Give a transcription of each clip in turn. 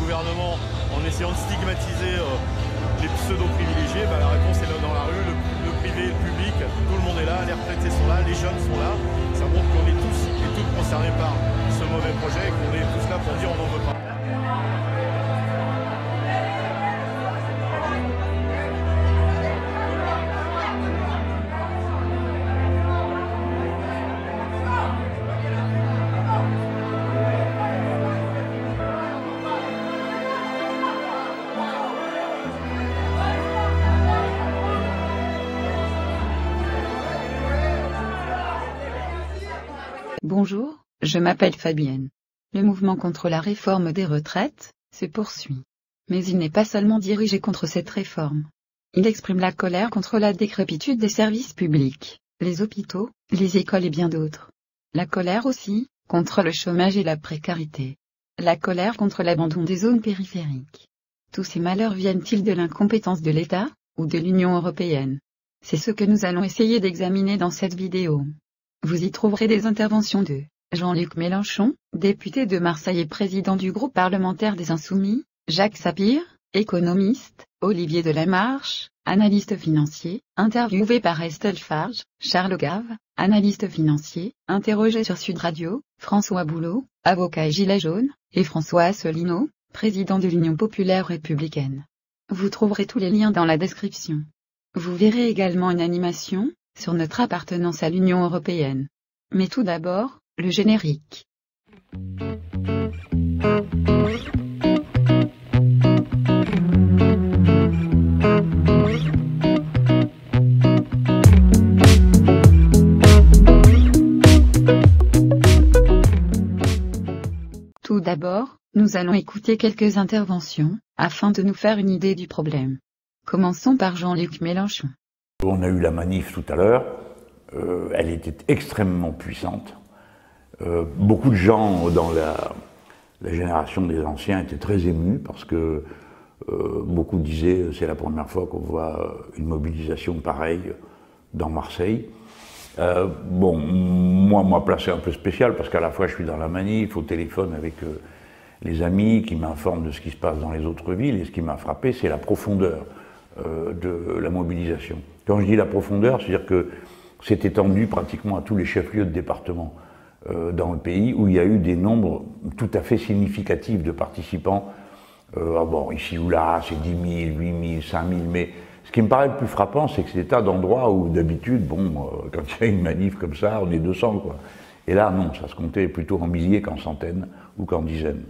gouvernement en essayant de stigmatiser les pseudo-privilégiés, la réponse est là dans la rue, le privé, le public, tout le monde est là, les retraités sont là, les jeunes sont là. Ça montre qu'on est tous et toutes concernés par ce mauvais projet et qu'on est tous là pour dire on n'en veut pas. Bonjour, je m'appelle Fabienne. Le mouvement contre la réforme des retraites se poursuit. Mais il n'est pas seulement dirigé contre cette réforme. Il exprime la colère contre la décrépitude des services publics, les hôpitaux, les écoles et bien d'autres. La colère aussi, contre le chômage et la précarité. La colère contre l'abandon des zones périphériques. Tous ces malheurs viennent-ils de l'incompétence de l'État, ou de l'Union européenne? C'est ce que nous allons essayer d'examiner dans cette vidéo. Vous y trouverez des interventions de Jean-Luc Mélenchon, député de Marseille et président du groupe parlementaire des Insoumis, Jacques Sapir, économiste, Olivier Delamarche, analyste financier, interviewé par Estelle Farge, Charles Gave, analyste financier, interrogé sur Sud Radio, François Boulot, avocat et gilet jaune, et François Asselineau, président de l'Union populaire républicaine. Vous trouverez tous les liens dans la description. Vous verrez également une animation sur notre appartenance à l'Union européenne. Mais tout d'abord, le générique. Tout d'abord, nous allons écouter quelques interventions, afin de nous faire une idée du problème. Commençons par Jean-Luc Mélenchon. On a eu la manif tout à l'heure, elle était extrêmement puissante. Beaucoup de gens dans la génération des anciens étaient très émus parce que beaucoup disaient c'est la première fois qu'on voit une mobilisation pareille dans Marseille. Moi, ma place est un peu spéciale parce qu'à la fois je suis dans la manif, au téléphone avec les amis qui m'informent de ce qui se passe dans les autres villes, et ce qui m'a frappé, c'est la profondeur de la mobilisation. Quand je dis la profondeur, c'est-à-dire que c'est étendu pratiquement à tous les chefs-lieux de département dans le pays, où il y a eu des nombres tout à fait significatifs de participants. Ici ou là, c'est 10 000, 8 000, 5 000, mais ce qui me paraît le plus frappant, c'est que c'est des tas d'endroits où d'habitude, quand il y a une manif comme ça, on est 200, quoi. Et là, non, ça se comptait plutôt en milliers qu'en centaines ou qu'en dizaines.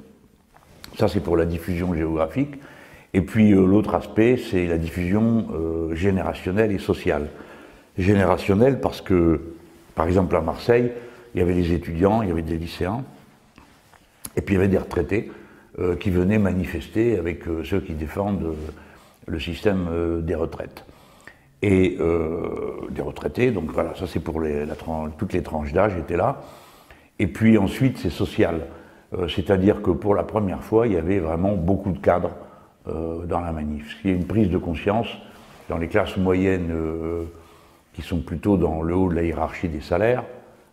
Ça, c'est pour la diffusion géographique. Et puis l'autre aspect, c'est la diffusion générationnelle et sociale. Générationnelle parce que, par exemple à Marseille, il y avait des étudiants, il y avait des lycéens, et puis il y avait des retraités qui venaient manifester avec ceux qui défendent le système des retraites. Et des retraités, donc voilà, ça c'est pour toutes les tranches d'âge étaient là. Et puis ensuite c'est social, c'est-à-dire que pour la première fois, il y avait vraiment beaucoup de cadres dans la manif. Il y a une prise de conscience dans les classes moyennes qui sont plutôt dans le haut de la hiérarchie des salaires,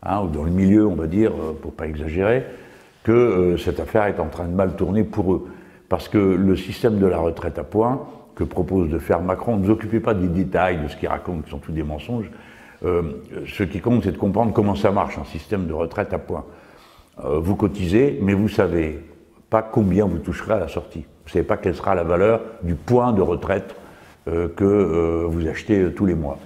ou dans le milieu, on va dire, pour pas exagérer, que cette affaire est en train de mal tourner pour eux. Parce que le système de la retraite à points, que propose de faire Macron, ne vous occupez pas des détails de ce qu'il raconte, qui sont tous des mensonges. Ce qui compte, c'est de comprendre comment ça marche, un système de retraite à points. Vous cotisez, mais vous savez pas combien vous toucherez à la sortie. Vous ne savez pas quelle sera la valeur du point de retraite que vous achetez tous les mois.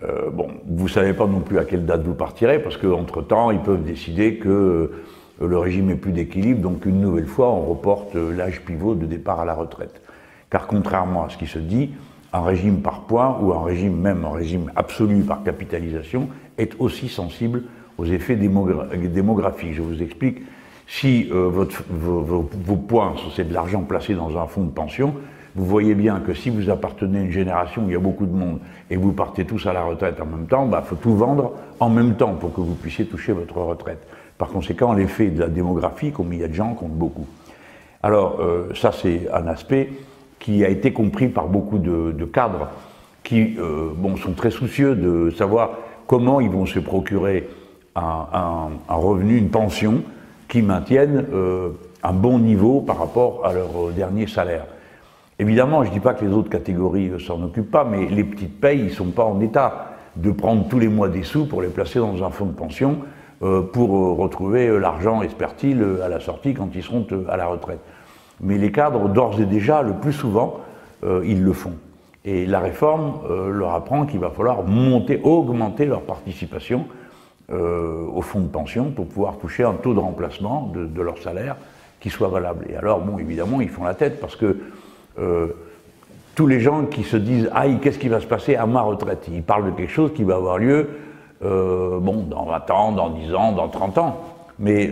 Vous ne savez pas non plus à quelle date vous partirez, parce qu'entre-temps, ils peuvent décider que le régime est plus d'équilibre, donc une nouvelle fois, on reporte l'âge pivot de départ à la retraite. Car contrairement à ce qui se dit, un régime par points, ou un régime absolu par capitalisation, est aussi sensible aux effets démographiques. Je vous explique. Si vos points, c'est de l'argent placé dans un fonds de pension, vous voyez bien que si vous appartenez à une génération où il y a beaucoup de monde et vous partez tous à la retraite en même temps, il faut tout vendre en même temps pour que vous puissiez toucher votre retraite. Par conséquent, l'effet de la démographie, comme il y a de gens, compte beaucoup. Alors, ça c'est un aspect qui a été compris par beaucoup de cadres qui sont très soucieux de savoir comment ils vont se procurer un revenu, une pension qui maintienne un bon niveau par rapport à leur dernier salaire. Évidemment, je ne dis pas que les autres catégories s'en occupent pas, mais les petites payes, ils ne sont pas en état de prendre tous les mois des sous pour les placer dans un fonds de pension pour retrouver l'argent, espère-t-il, à la sortie quand ils seront à la retraite. Mais les cadres, d'ores et déjà, le plus souvent, ils le font. Et la réforme leur apprend qu'il va falloir augmenter leur participation au fonds de pension pour pouvoir toucher un taux de remplacement de leur salaire qui soit valable. Et alors, bon, évidemment, ils font la tête parce que tous les gens qui se disent « Aïe, qu'est-ce qui va se passer à ma retraite ?» Ils parlent de quelque chose qui va avoir lieu bon, dans 20 ans, dans 10 ans, dans 30 ans. Mais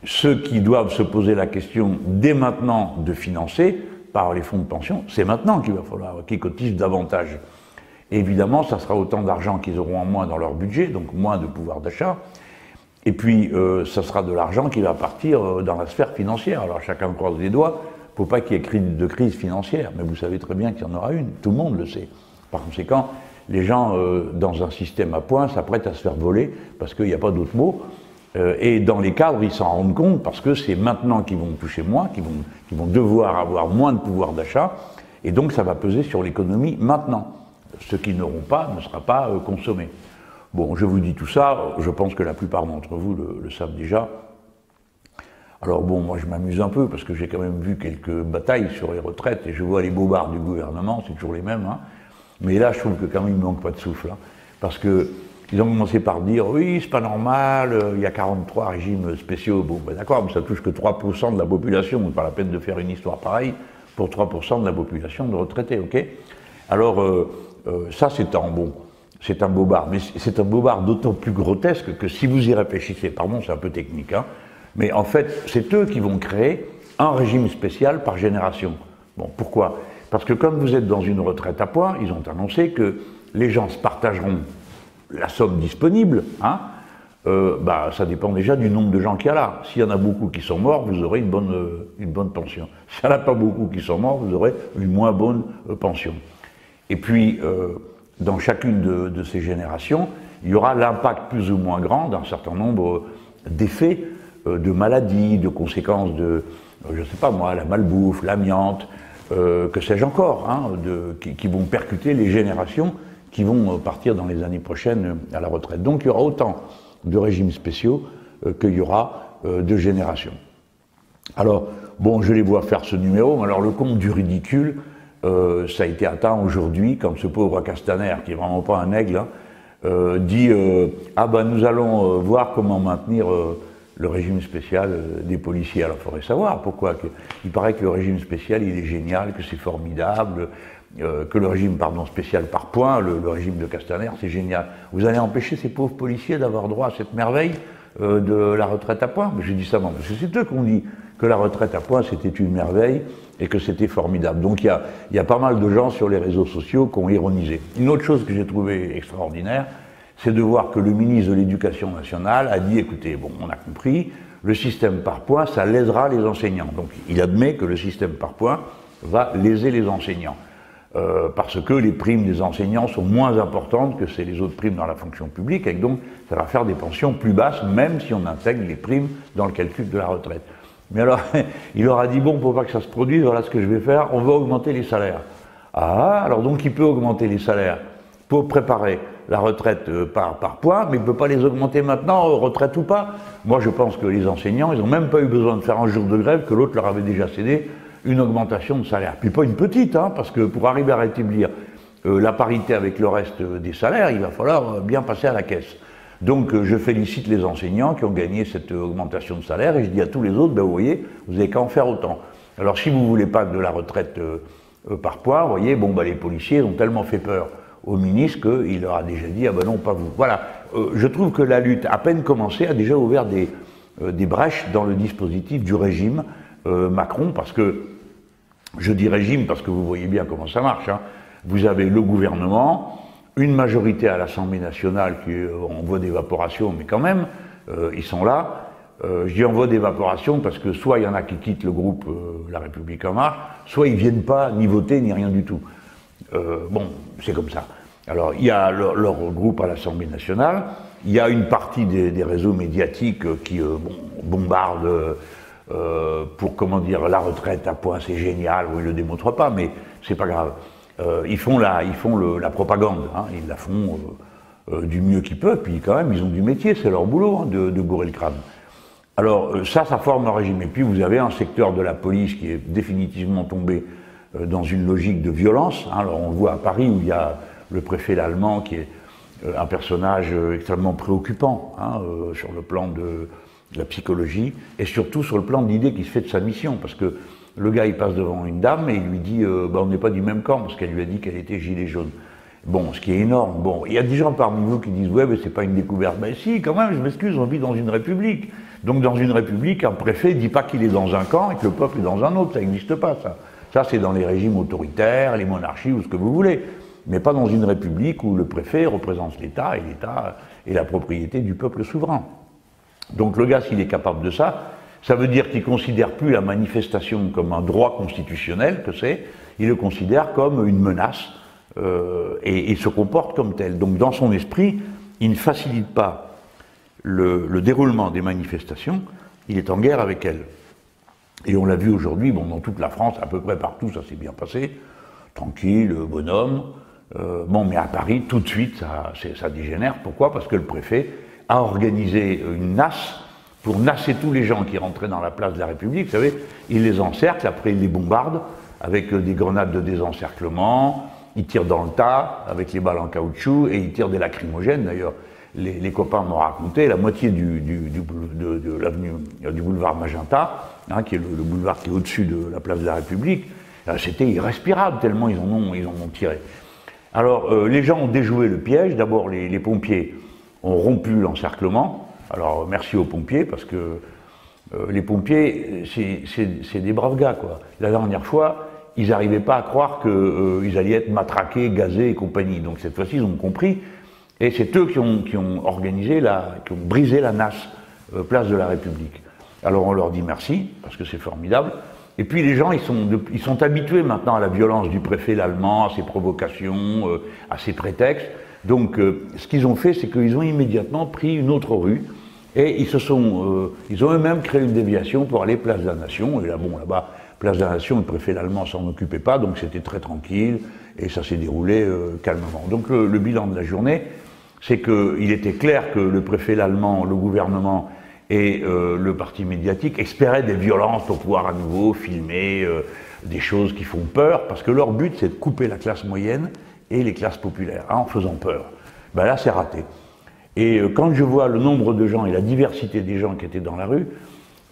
ceux qui doivent se poser la question dès maintenant de financer par les fonds de pension, c'est maintenant qu'il va falloir qu'ils cotisent davantage. Et évidemment, ça sera autant d'argent qu'ils auront en moins dans leur budget, donc moins de pouvoir d'achat. Et puis, ça sera de l'argent qui va partir dans la sphère financière. Alors chacun croise les doigts. Il ne faut pas qu'il y ait de crise financière, mais vous savez très bien qu'il y en aura une, tout le monde le sait. Par conséquent, les gens dans un système à points s'apprêtent à se faire voler, parce qu'il n'y a pas d'autre mot, et dans les cadres, ils s'en rendent compte, parce que c'est maintenant qu'ils vont toucher moins, qu'ils vont devoir avoir moins de pouvoir d'achat, et donc ça va peser sur l'économie maintenant. Ce qu'ils n'auront pas ne sera pas consommé. Bon, je vous dis tout ça, je pense que la plupart d'entre vous le savent déjà. Alors bon, moi je m'amuse un peu parce que j'ai quand même vu quelques batailles sur les retraites et je vois les bobards du gouvernement, c'est toujours les mêmes. Hein. Mais là, je trouve que quand même il ne manque pas de souffle. Hein, parce qu'ils ont commencé par dire oui, c'est pas normal, il y a 43 régimes spéciaux. Bon, ben d'accord, mais ça touche que 3% de la population, c'est pas la peine de faire une histoire pareille pour 3% de la population de retraités, ok? Alors, ça c'est un bobard, mais c'est un bobard d'autant plus grotesque que si vous y réfléchissez, pardon, c'est un peu technique, hein, mais en fait, c'est eux qui vont créer un régime spécial par génération. Bon, pourquoi? Parce que comme vous êtes dans une retraite à points, ils ont annoncé que les gens se partageront la somme disponible, hein, bah, ça dépend déjà du nombre de gens qu'il y a là. S'il y en a beaucoup qui sont morts, vous aurez une bonne pension. S'il n'y en a pas beaucoup qui sont morts, vous aurez une moins bonne pension. Et puis, dans chacune de ces générations, il y aura l'impact plus ou moins grand d'un certain nombre d'effets de maladies, de conséquences de, je ne sais pas moi, la malbouffe, l'amiante, que sais-je encore, hein, qui vont percuter les générations qui vont partir dans les années prochaines à la retraite. Donc il y aura autant de régimes spéciaux qu'il y aura de générations. Alors, bon, je les vois faire ce numéro, mais alors le compte du ridicule, ça a été atteint aujourd'hui, quand ce pauvre Castaner, qui n'est vraiment pas un aigle, hein, dit ah ben nous allons voir comment maintenir le régime spécial des policiers. Alors il faudrait savoir pourquoi. Il paraît que le régime spécial il est génial, que c'est formidable, que le régime spécial par points, le régime de Castaner, c'est génial. Vous allez empêcher ces pauvres policiers d'avoir droit à cette merveille de la retraite à points? Mais j'ai dit ça, parce que c'est eux qui ont dit que la retraite à points c'était une merveille et que c'était formidable. Donc il y a pas mal de gens sur les réseaux sociaux qui ont ironisé. Une autre chose que j'ai trouvée extraordinaire, c'est de voir que le ministre de l'Éducation nationale a dit, écoutez, bon, on a compris, le système par points, ça lésera les enseignants. Donc il admet que le système par points va léser les enseignants. Parce que les primes des enseignants sont moins importantes que les autres primes dans la fonction publique, et donc ça va faire des pensions plus basses, même si on intègre les primes dans le calcul de la retraite. Mais alors, il leur a dit, bon, pour pas que ça se produise, voilà ce que je vais faire, on va augmenter les salaires. Ah, alors donc il peut augmenter les salaires pour préparer la retraite par points, mais il ne peut pas les augmenter maintenant, retraite ou pas. Moi, je pense que les enseignants, ils n'ont même pas eu besoin de faire un jour de grève, que l'autre leur avait déjà cédé une augmentation de salaire. Puis pas une petite, hein, parce que pour arriver à rétablir la parité avec le reste des salaires, il va falloir bien passer à la caisse. Donc je félicite les enseignants qui ont gagné cette augmentation de salaire, et je dis à tous les autres, ben, vous voyez, vous n'avez qu'à en faire autant. Alors si vous ne voulez pas de la retraite par points, vous voyez, bon, ben, les policiers ont tellement fait peur au ministre qu'il leur a déjà dit, ah ben non, pas vous. Voilà, je trouve que la lutte, à peine commencée, a déjà ouvert des brèches dans le dispositif du régime Macron, parce que, je dis régime parce que vous voyez bien comment ça marche, hein. Vous avez le gouvernement, une majorité à l'Assemblée nationale qui est en voie d'évaporation, mais quand même, ils sont là. Je dis en voie d'évaporation parce que soit il y en a qui quittent le groupe La République En Marche, soit ils ne viennent pas ni voter ni rien du tout. Bon, c'est comme ça. Alors, il y a leur groupe à l'Assemblée nationale, il y a une partie des réseaux médiatiques qui bombardent pour, comment dire, la retraite à point, c'est génial, ou ils le démontrent pas, mais c'est pas grave. Ils font la propagande, hein, ils la font du mieux qu'ils peuvent, puis quand même, ils ont du métier, c'est leur boulot, hein, de bourrer le crâne. Alors ça forme un régime. Et puis vous avez un secteur de la police qui est définitivement tombé dans une logique de violence. Hein. Alors on le voit à Paris où il y a le préfet l'Allemand qui est un personnage extrêmement préoccupant, hein, sur le plan de la psychologie et surtout sur le plan de l'idée qui se fait de sa mission. Parce que le gars il passe devant une dame et il lui dit on n'est pas du même camp parce qu'elle lui a dit qu'elle était gilet jaune. Bon, ce qui est énorme. Bon, il y a des gens parmi vous qui disent ouais mais c'est pas une découverte. Ben si, quand même, je m'excuse, on vit dans une république. Donc dans une république, un préfet ne dit pas qu'il est dans un camp et que le peuple est dans un autre, ça n'existe pas ça. Ça c'est dans les régimes autoritaires, les monarchies ou ce que vous voulez, mais pas dans une république où le préfet représente l'État et l'État est la propriété du peuple souverain. Donc le gars, s'il est capable de ça, ça veut dire qu'il ne considère plus la manifestation comme un droit constitutionnel que c'est, il le considère comme une menace et se comporte comme tel. Donc dans son esprit, il ne facilite pas le déroulement des manifestations, il est en guerre avec elles. Et on l'a vu aujourd'hui, bon, dans toute la France, à peu près partout, ça s'est bien passé, tranquille, bonhomme. Bon, mais à Paris, tout de suite, ça dégénère. Pourquoi? Parce que le préfet a organisé une nasse pour nasser tous les gens qui rentraient dans la place de la République. Vous savez, il les encercle, après il les bombarde avec des grenades de désencerclement, il tire dans le tas avec les balles en caoutchouc et il tire des lacrymogènes d'ailleurs. Les copains m'ont raconté, la moitié de l'avenue du boulevard Magenta, hein, qui est le boulevard qui est au-dessus de la place de la République, c'était irrespirable tellement ils en ont tiré. Alors les gens ont déjoué le piège, d'abord les pompiers ont rompu l'encerclement, alors merci aux pompiers parce que les pompiers c'est des braves gars quoi. La dernière fois, ils n'arrivaient pas à croire qu'ils allaient être matraqués, gazés et compagnie, donc cette fois-ci ils ont compris. Et c'est eux qui ont organisé, qui ont brisé la nasse place de la République. Alors on leur dit merci, parce que c'est formidable. Et puis les gens, ils sont habitués maintenant à la violence du préfet l'Allemand, à ses provocations, à ses prétextes. Donc ce qu'ils ont fait, c'est qu'ils ont immédiatement pris une autre rue, et ils ont eux-mêmes créé une déviation pour aller place de la Nation. Et là, bon, là-bas, place de la Nation, le préfet l'Allemand s'en occupait pas, donc c'était très tranquille, et ça s'est déroulé calmement. Donc le bilan de la journée, c'est qu'il était clair que le préfet l'Allemand, le gouvernement et le parti médiatique espéraient des violences pour pouvoir à nouveau filmer des choses qui font peur, parce que leur but c'est de couper la classe moyenne et les classes populaires, hein, en faisant peur. Ben là c'est raté. Et quand je vois le nombre de gens et la diversité des gens qui étaient dans la rue,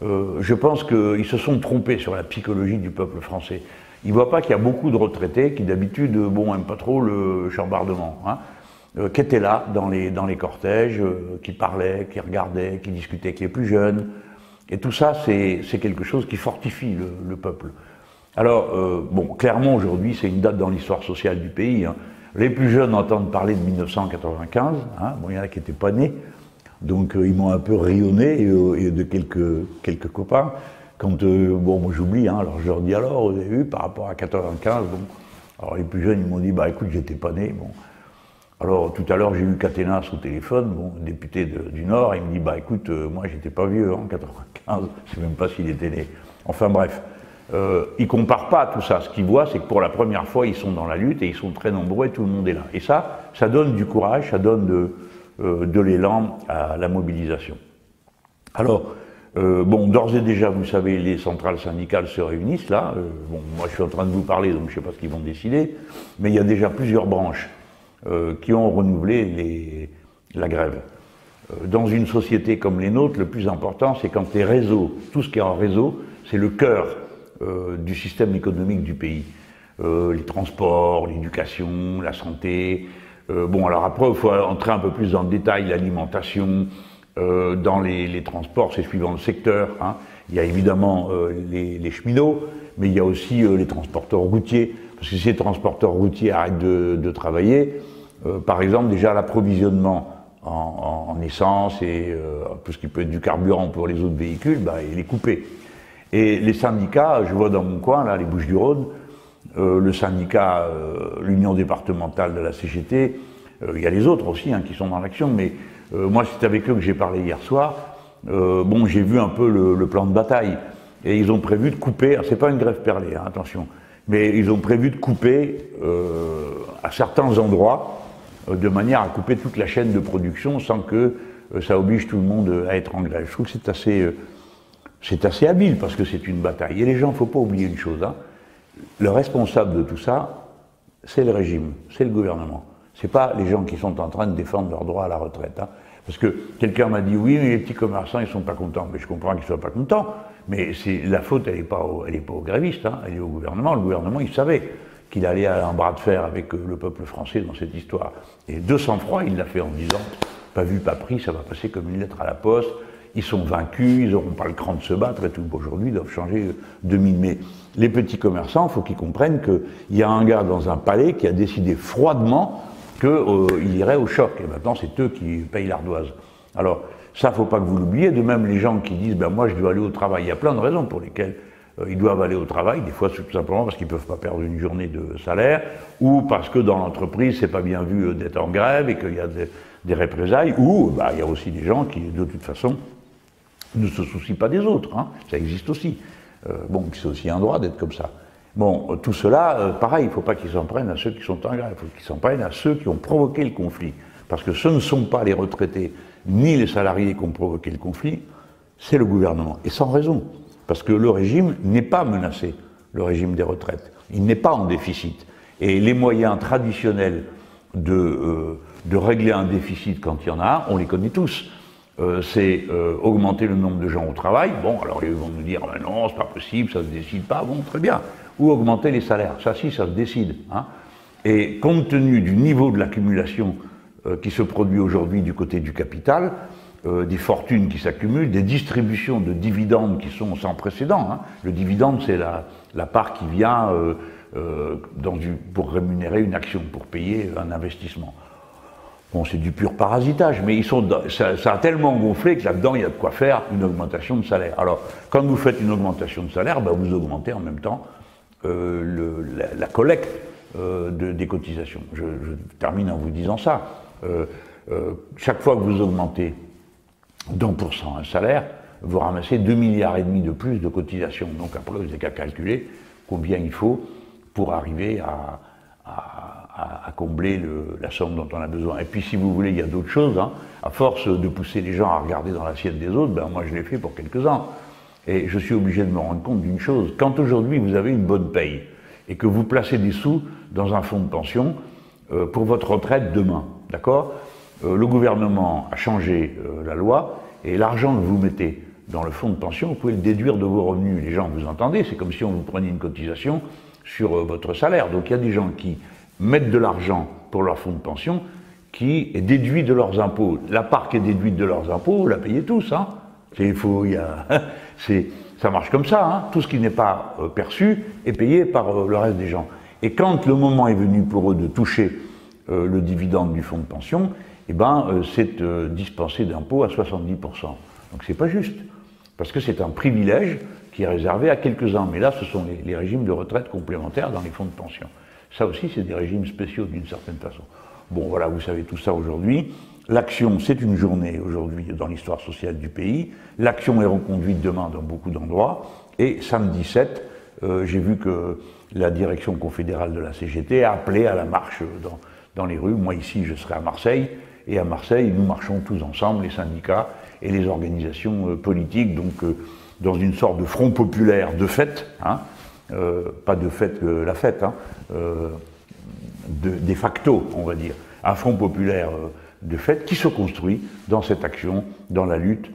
je pense qu'ils se sont trompés sur la psychologie du peuple français. Ils ne voient pas qu'il y a beaucoup de retraités qui d'habitude n'aiment pas trop le chambardement, hein, qui étaient là dans les cortèges, qui parlaient, qui regardaient, qui discutaient avec les plus jeunes. Et tout ça, c'est quelque chose qui fortifie le peuple. Alors, bon, clairement, aujourd'hui, c'est une date dans l'histoire sociale du pays. Hein. Les plus jeunes entendent parler de 1995. Hein. Bon, il y en a qui n'étaient pas nés. Donc, ils m'ont un peu rayonné, et de quelques copains. Quand, bon, moi j'oublie, hein, alors je leur dis alors, vous avez vu, par rapport à 95, bon. Alors, les plus jeunes, ils m'ont dit, bah écoute, j'étais pas né, bon. Alors tout à l'heure j'ai eu Caténas au téléphone, bon, député du Nord, il me dit bah écoute, moi j'étais pas vieux en 95, je sais même pas s'il était né. Enfin bref, ils comparent pas tout ça. Ce qu'ils voient, c'est que pour la première fois ils sont dans la lutte et ils sont très nombreux et tout le monde est là. Et ça donne du courage, ça donne de l'élan à la mobilisation. Alors bon, d'ores et déjà, vous savez, les centrales syndicales se réunissent là. Bon, moi je suis en train de vous parler, donc je sais pas ce qu'ils vont décider, mais il y a déjà plusieurs branches qui ont renouvelé la grève. Dans une société comme les nôtres, le plus important, c'est quand les réseaux, tout ce qui est en réseau, c'est le cœur du système économique du pays. Les transports, l'éducation, la santé. Bon, alors après, il faut entrer un peu plus dans le détail, l'alimentation. Dans les transports, c'est suivant le secteur. Hein. Il y a évidemment les cheminots, mais il y a aussi les transporteurs routiers. Parce que si les transporteurs routiers arrêtent de travailler, par exemple, déjà l'approvisionnement en essence et tout ce qui peut être du carburant pour les autres véhicules, bah, il est coupé. Et les syndicats, je vois dans mon coin, là, les Bouches-du-Rhône, le syndicat, l'union départementale de la CGT, il y a les autres aussi hein, qui sont dans l'action, mais moi c'est avec eux que j'ai parlé hier soir. Bon, j'ai vu un peu le plan de bataille. et ils ont prévu de couper, c'est pas une grève perlée, hein, attention, mais ils ont prévu de couper à certains endroits, de manière à couper toute la chaîne de production sans que ça oblige tout le monde à être en grève. Je trouve que c'est assez habile parce que c'est une bataille. Et les gens, il ne faut pas oublier une chose, hein, le responsable de tout ça, c'est le régime, c'est le gouvernement. C'est pas les gens qui sont en train de défendre leur droit à la retraite. Hein. Parce que quelqu'un m'a dit, oui, mais les petits commerçants, ils sont pas contents. Mais je comprends qu'ils soient pas contents. Mais la faute, elle n'est pas aux grévistes, hein, elle est au gouvernement. Le gouvernement, il savait qu'il allait à un bras de fer avec le peuple français dans cette histoire. Et de sang-froid, il l'a fait en disant, pas vu, pas pris, ça va passer comme une lettre à la poste. Ils sont vaincus, ils n'auront pas le cran de se battre et tout. Aujourd'hui, ils doivent changer de mine. Mais les petits commerçants, il faut qu'ils comprennent qu'il y a un gars dans un palais qui a décidé froidement qu'il irait au choc. Et maintenant, c'est eux qui payent l'ardoise. Alors, ça, il ne faut pas que vous l'oubliez. De même, les gens qui disent, ben moi, je dois aller au travail. Il y a plein de raisons pour lesquelles ils doivent aller au travail. Des fois, c'est tout simplement parce qu'ils ne peuvent pas perdre une journée de salaire, ou parce que dans l'entreprise, c'est pas bien vu d'être en grève et qu'il y a des représailles, ou il y a aussi des gens qui, de toute façon, ne se soucient pas des autres. Hein. Ça existe aussi. C'est aussi un droit d'être comme ça. Bon, tout cela, pareil, il ne faut pas qu'ils s'en prennent à ceux qui sont en grève, il faut qu'ils s'en prennent à ceux qui ont provoqué le conflit. Parce que ce ne sont pas les retraités, ni les salariés qui ont provoqué le conflit, c'est le gouvernement. Et sans raison. Parce que le régime n'est pas menacé, le régime des retraites. Il n'est pas en déficit. Et les moyens traditionnels de régler un déficit quand il y en a un, on les connaît tous. C'est augmenter le nombre de gens au travail. Bon, alors ils vont nous dire, ben non, c'est pas possible, ça se décide pas. Bon, très bien. Ou augmenter les salaires. Ça, si, ça se décide. Hein. Et compte tenu du niveau de l'accumulation qui se produit aujourd'hui du côté du capital, des fortunes qui s'accumulent, des distributions de dividendes qui sont sans précédent. Hein. Le dividende, c'est la part qui vient pour rémunérer une action, pour payer un investissement. Bon, c'est du pur parasitage, mais ça a tellement gonflé que là-dedans, il y a de quoi faire une augmentation de salaire. Alors, quand vous faites une augmentation de salaire, vous augmentez en même temps la collecte des cotisations. Je termine en vous disant ça. Chaque fois que vous augmentez d'1% un salaire, vous ramassez 2,5 milliards de plus de cotisations. Donc après, vous n'avez qu'à calculer combien il faut pour arriver à combler la somme dont on a besoin. Et puis si vous voulez, il y a d'autres choses. Hein. À force de pousser les gens à regarder dans l'assiette des autres, moi je l'ai fait pour quelques-uns. Et je suis obligé de me rendre compte d'une chose. Quand aujourd'hui vous avez une bonne paye et que vous placez des sous dans un fonds de pension pour votre retraite demain, d'accord ? Le gouvernement a changé la loi et l'argent que vous mettez dans le fonds de pension, vous pouvez le déduire de vos revenus. Les gens, vous entendez, c'est comme si on vous prenait une cotisation sur votre salaire. Donc il y a des gens qui mettent de l'argent pour leur fonds de pension qui est déduit de leurs impôts. La part qui est déduite de leurs impôts, vous la payez tous. Hein. Ça marche comme ça. Hein. Tout ce qui n'est pas perçu est payé par le reste des gens. Et quand le moment est venu pour eux de toucher le dividende du fonds de pension, c'est dispensé d'impôts à 70%. Donc c'est pas juste, parce que c'est un privilège qui est réservé à quelques-uns. Mais là, ce sont les régimes de retraite complémentaires dans les fonds de pension. Ça aussi, c'est des régimes spéciaux d'une certaine façon. Bon, voilà, vous savez tout ça aujourd'hui. L'action, c'est une journée aujourd'hui dans l'histoire sociale du pays. L'action est reconduite demain dans beaucoup d'endroits. Et samedi 7, j'ai vu que la direction confédérale de la CGT a appelé à la marche dans les rues. Moi, ici, je serai à Marseille. Et à Marseille, nous marchons tous ensemble, les syndicats et les organisations politiques, donc dans une sorte de front populaire de fête, hein, pas de fête la fête, hein, de facto, on va dire, un front populaire de fête qui se construit dans cette action, dans la lutte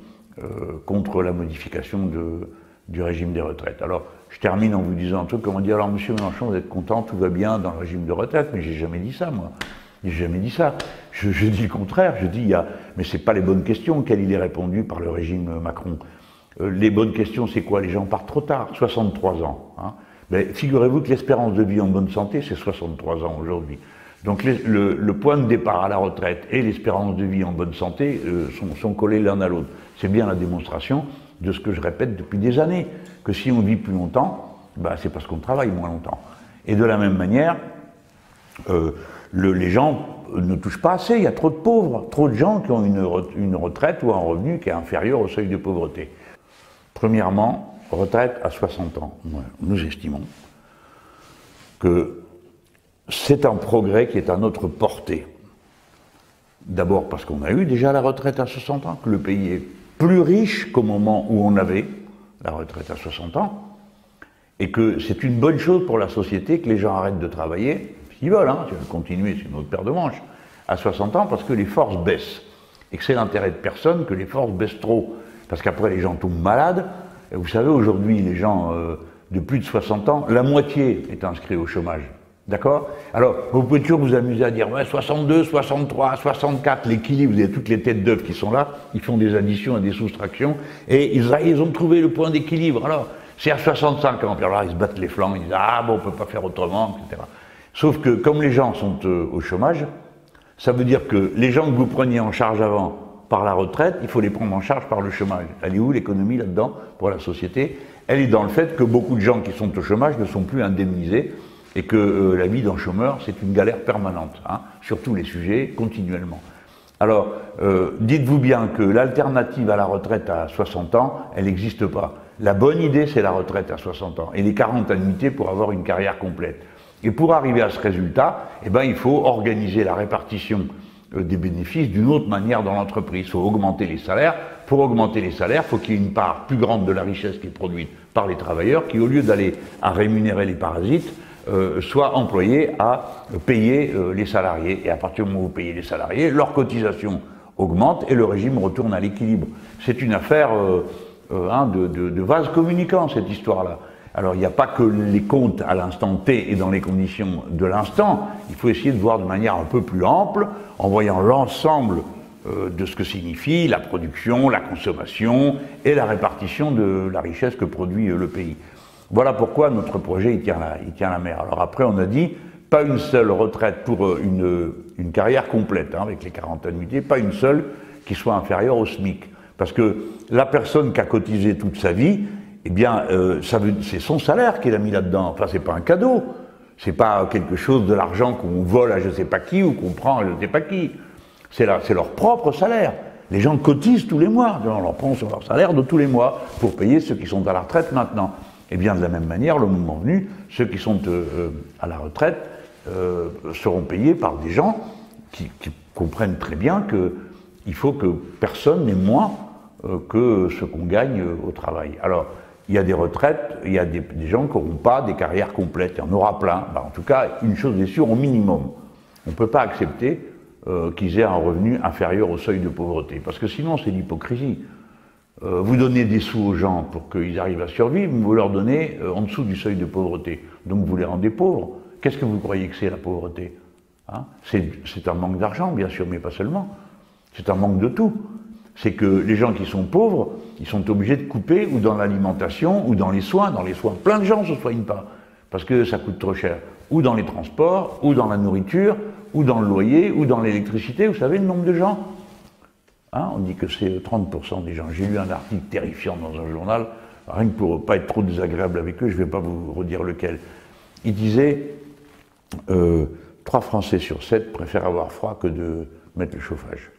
contre la modification du régime des retraites. Alors, je termine en vous disant un truc, comme on dit, alors monsieur Mélenchon, vous êtes content, tout va bien dans le régime de retraite, mais j'ai jamais dit ça, moi. J'ai jamais dit ça. Je dis le contraire. Je dis, mais c'est pas les bonnes questions auxquelles il est répondu par le régime Macron. Les bonnes questions, c'est quoi? Les gens partent trop tard, 63 ans. Hein. Mais figurez-vous que l'espérance de vie en bonne santé, c'est 63 ans aujourd'hui. Donc le point de départ à la retraite et l'espérance de vie en bonne santé sont collés l'un à l'autre. C'est bien la démonstration de ce que je répète depuis des années, que si on vit plus longtemps, c'est parce qu'on travaille moins longtemps. Et de la même manière, les gens ne touchent pas assez, il y a trop de pauvres, trop de gens qui ont une retraite ou un revenu qui est inférieur au seuil de pauvreté. Premièrement, retraite à 60 ans. Nous estimons que c'est un progrès qui est à notre portée. D'abord parce qu'on a eu déjà la retraite à 60 ans, que le pays est plus riche qu'au moment où on avait la retraite à 60 ans, et que c'est une bonne chose pour la société que les gens arrêtent de travailler, s'ils veulent, hein, s'ils veulent continuer, c'est une autre paire de manches, à 60 ans, parce que les forces baissent. Et que c'est l'intérêt de personne que les forces baissent trop. Parce qu'après, les gens tombent malades. Et vous savez, aujourd'hui, les gens de plus de 60 ans, la moitié est inscrit au chômage. D'accord? Alors, vous pouvez toujours vous amuser à dire, ouais, 62, 63, 64, l'équilibre, vous avez toutes les têtes d'œufs qui sont là, ils font des additions et des soustractions, et ils ont trouvé le point d'équilibre. Alors, c'est à 65 ans, puis alors là, ils se battent les flancs, ils disent, ah bon, on peut pas faire autrement, etc. Sauf que, comme les gens sont au chômage, ça veut dire que les gens que vous preniez en charge avant par la retraite, il faut les prendre en charge par le chômage. Elle est où l'économie là-dedans pour la société? Elle est dans le fait que beaucoup de gens qui sont au chômage ne sont plus indemnisés et que la vie d'un chômeur, c'est une galère permanente, hein, sur tous les sujets, continuellement. Alors, dites-vous bien que l'alternative à la retraite à 60 ans, elle n'existe pas. La bonne idée, c'est la retraite à 60 ans et les 40 annuités pour avoir une carrière complète. Et pour arriver à ce résultat, eh ben, il faut organiser la répartition des bénéfices d'une autre manière dans l'entreprise. Il faut augmenter les salaires. Pour augmenter les salaires, il faut qu'il y ait une part plus grande de la richesse qui est produite par les travailleurs qui, au lieu d'aller à rémunérer les parasites, soient employés à payer les salariés. Et à partir du moment où vous payez les salariés, leur cotisation augmente et le régime retourne à l'équilibre. C'est une affaire de vase communicant, cette histoire-là. Alors, il n'y a pas que les comptes à l'instant T et dans les conditions de l'instant. Il faut essayer de voir de manière un peu plus ample, en voyant l'ensemble de ce que signifie la production, la consommation et la répartition de la richesse que produit le pays. Voilà pourquoi notre projet, il tient la mer. Alors après, on a dit, pas une seule retraite pour une carrière complète, hein, avec les 40 annuités, pas une seule qui soit inférieure au SMIC. Parce que la personne qui a cotisé toute sa vie, eh bien, c'est son salaire qu'il a mis là-dedans. Enfin, c'est pas un cadeau. C'est pas quelque chose de l'argent qu'on vole à je sais pas qui ou qu'on prend à je sais pas qui. C'est leur propre salaire. Les gens cotisent tous les mois. On leur prend sur leur salaire de tous les mois pour payer ceux qui sont à la retraite maintenant. Et bien, de la même manière, le moment venu, ceux qui sont à la retraite seront payés par des gens qui comprennent très bien qu'il faut que personne n'ait moins que ce qu'on gagne au travail. Alors, il y a des retraites, il y a des gens qui n'auront pas des carrières complètes, il y en aura plein. En tout cas, une chose est sûre, au minimum. On ne peut pas accepter qu'ils aient un revenu inférieur au seuil de pauvreté, parce que sinon c'est l'hypocrisie. Vous donnez des sous aux gens pour qu'ils arrivent à survivre, mais vous leur donnez en dessous du seuil de pauvreté. Donc vous les rendez pauvres. Qu'est-ce que vous croyez que c'est la pauvreté, hein? C'est un manque d'argent, bien sûr, mais pas seulement. C'est un manque de tout. C'est que les gens qui sont pauvres, ils sont obligés de couper ou dans l'alimentation, ou dans les soins. Dans les soins, plein de gens ne se soignent pas, parce que ça coûte trop cher. Ou dans les transports, ou dans la nourriture, ou dans le loyer, ou dans l'électricité. Vous savez le nombre de gens, hein, on dit que c'est 30% des gens. J'ai lu un article terrifiant dans un journal, rien que pour ne pas être trop désagréable avec eux, je ne vais pas vous redire lequel. Il disait 3 Français sur 7 préfèrent avoir froid que de mettre le chauffage.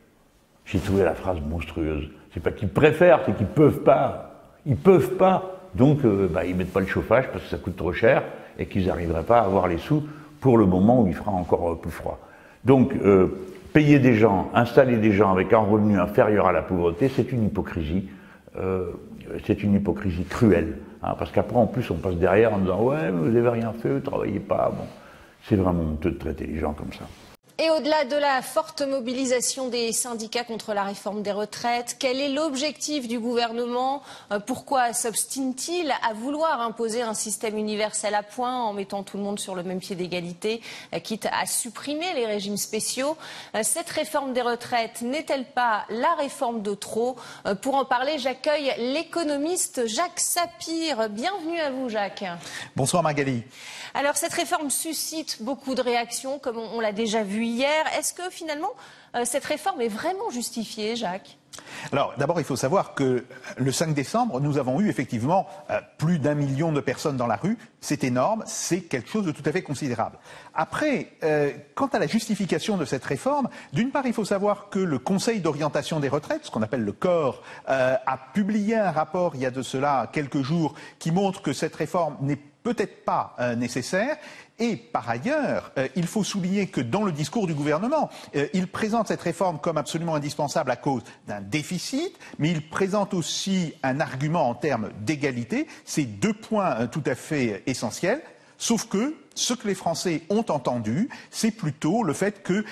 J'ai trouvé la phrase monstrueuse. C'est pas qu'ils préfèrent, c'est qu'ils peuvent pas. Ils peuvent pas. Donc, ils mettent pas le chauffage parce que ça coûte trop cher et qu'ils n'arriveraient pas à avoir les sous pour le moment où il fera encore plus froid. Donc, payer des gens, installer des gens avec un revenu inférieur à la pauvreté, c'est une hypocrisie. C'est une hypocrisie cruelle. Hein, parce qu'après, en plus, on passe derrière en disant « Ouais, vous n'avez rien fait, vous ne travaillez pas. » Bon, c'est vraiment honteux de traiter les gens comme ça. Et au-delà de la forte mobilisation des syndicats contre la réforme des retraites, quel est l'objectif du gouvernement? Pourquoi s'obstine-t-il à vouloir imposer un système universel à points en mettant tout le monde sur le même pied d'égalité, quitte à supprimer les régimes spéciaux? Cette réforme des retraites n'est-elle pas la réforme de trop? Pour en parler, j'accueille l'économiste Jacques Sapir. Bienvenue à vous, Jacques. Bonsoir Magali. Alors cette réforme suscite beaucoup de réactions, comme on l'a déjà vu depuis hier. Est-ce que finalement cette réforme est vraiment justifiée, Jacques ? Alors, d'abord, il faut savoir que le 5 décembre, nous avons eu effectivement plus d'1 million de personnes dans la rue. C'est énorme, c'est quelque chose de tout à fait considérable. Après, quant à la justification de cette réforme, d'une part, il faut savoir que le Conseil d'orientation des retraites, ce qu'on appelle le COR, a publié un rapport il y a de cela quelques jours qui montre que cette réforme n'est peut-être pas nécessaire. Et par ailleurs, il faut souligner que dans le discours du gouvernement, il présente cette réforme comme absolument indispensable à cause d'un déficit, mais il présente aussi un argument en termes d'égalité. C'est deux points tout à fait essentiels. Sauf que ce que les Français ont entendu, c'est plutôt le fait que,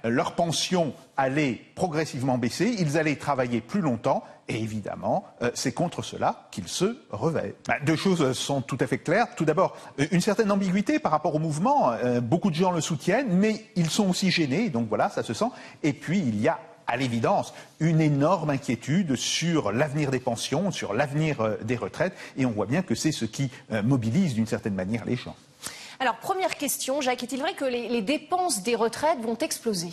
leur pension allait progressivement baisser, ils allaient travailler plus longtemps, et évidemment, c'est contre cela qu'ils se revêtent. Deux choses sont tout à fait claires. Tout d'abord, une certaine ambiguïté par rapport au mouvement. Beaucoup de gens le soutiennent, mais ils sont aussi gênés, donc voilà, ça se sent. Et puis, il y a à l'évidence, une énorme inquiétude sur l'avenir des pensions, sur l'avenir des retraites, et on voit bien que c'est ce qui mobilise d'une certaine manière les gens. Alors, première question, Jacques, est-il vrai que les dépenses des retraites vont exploser ?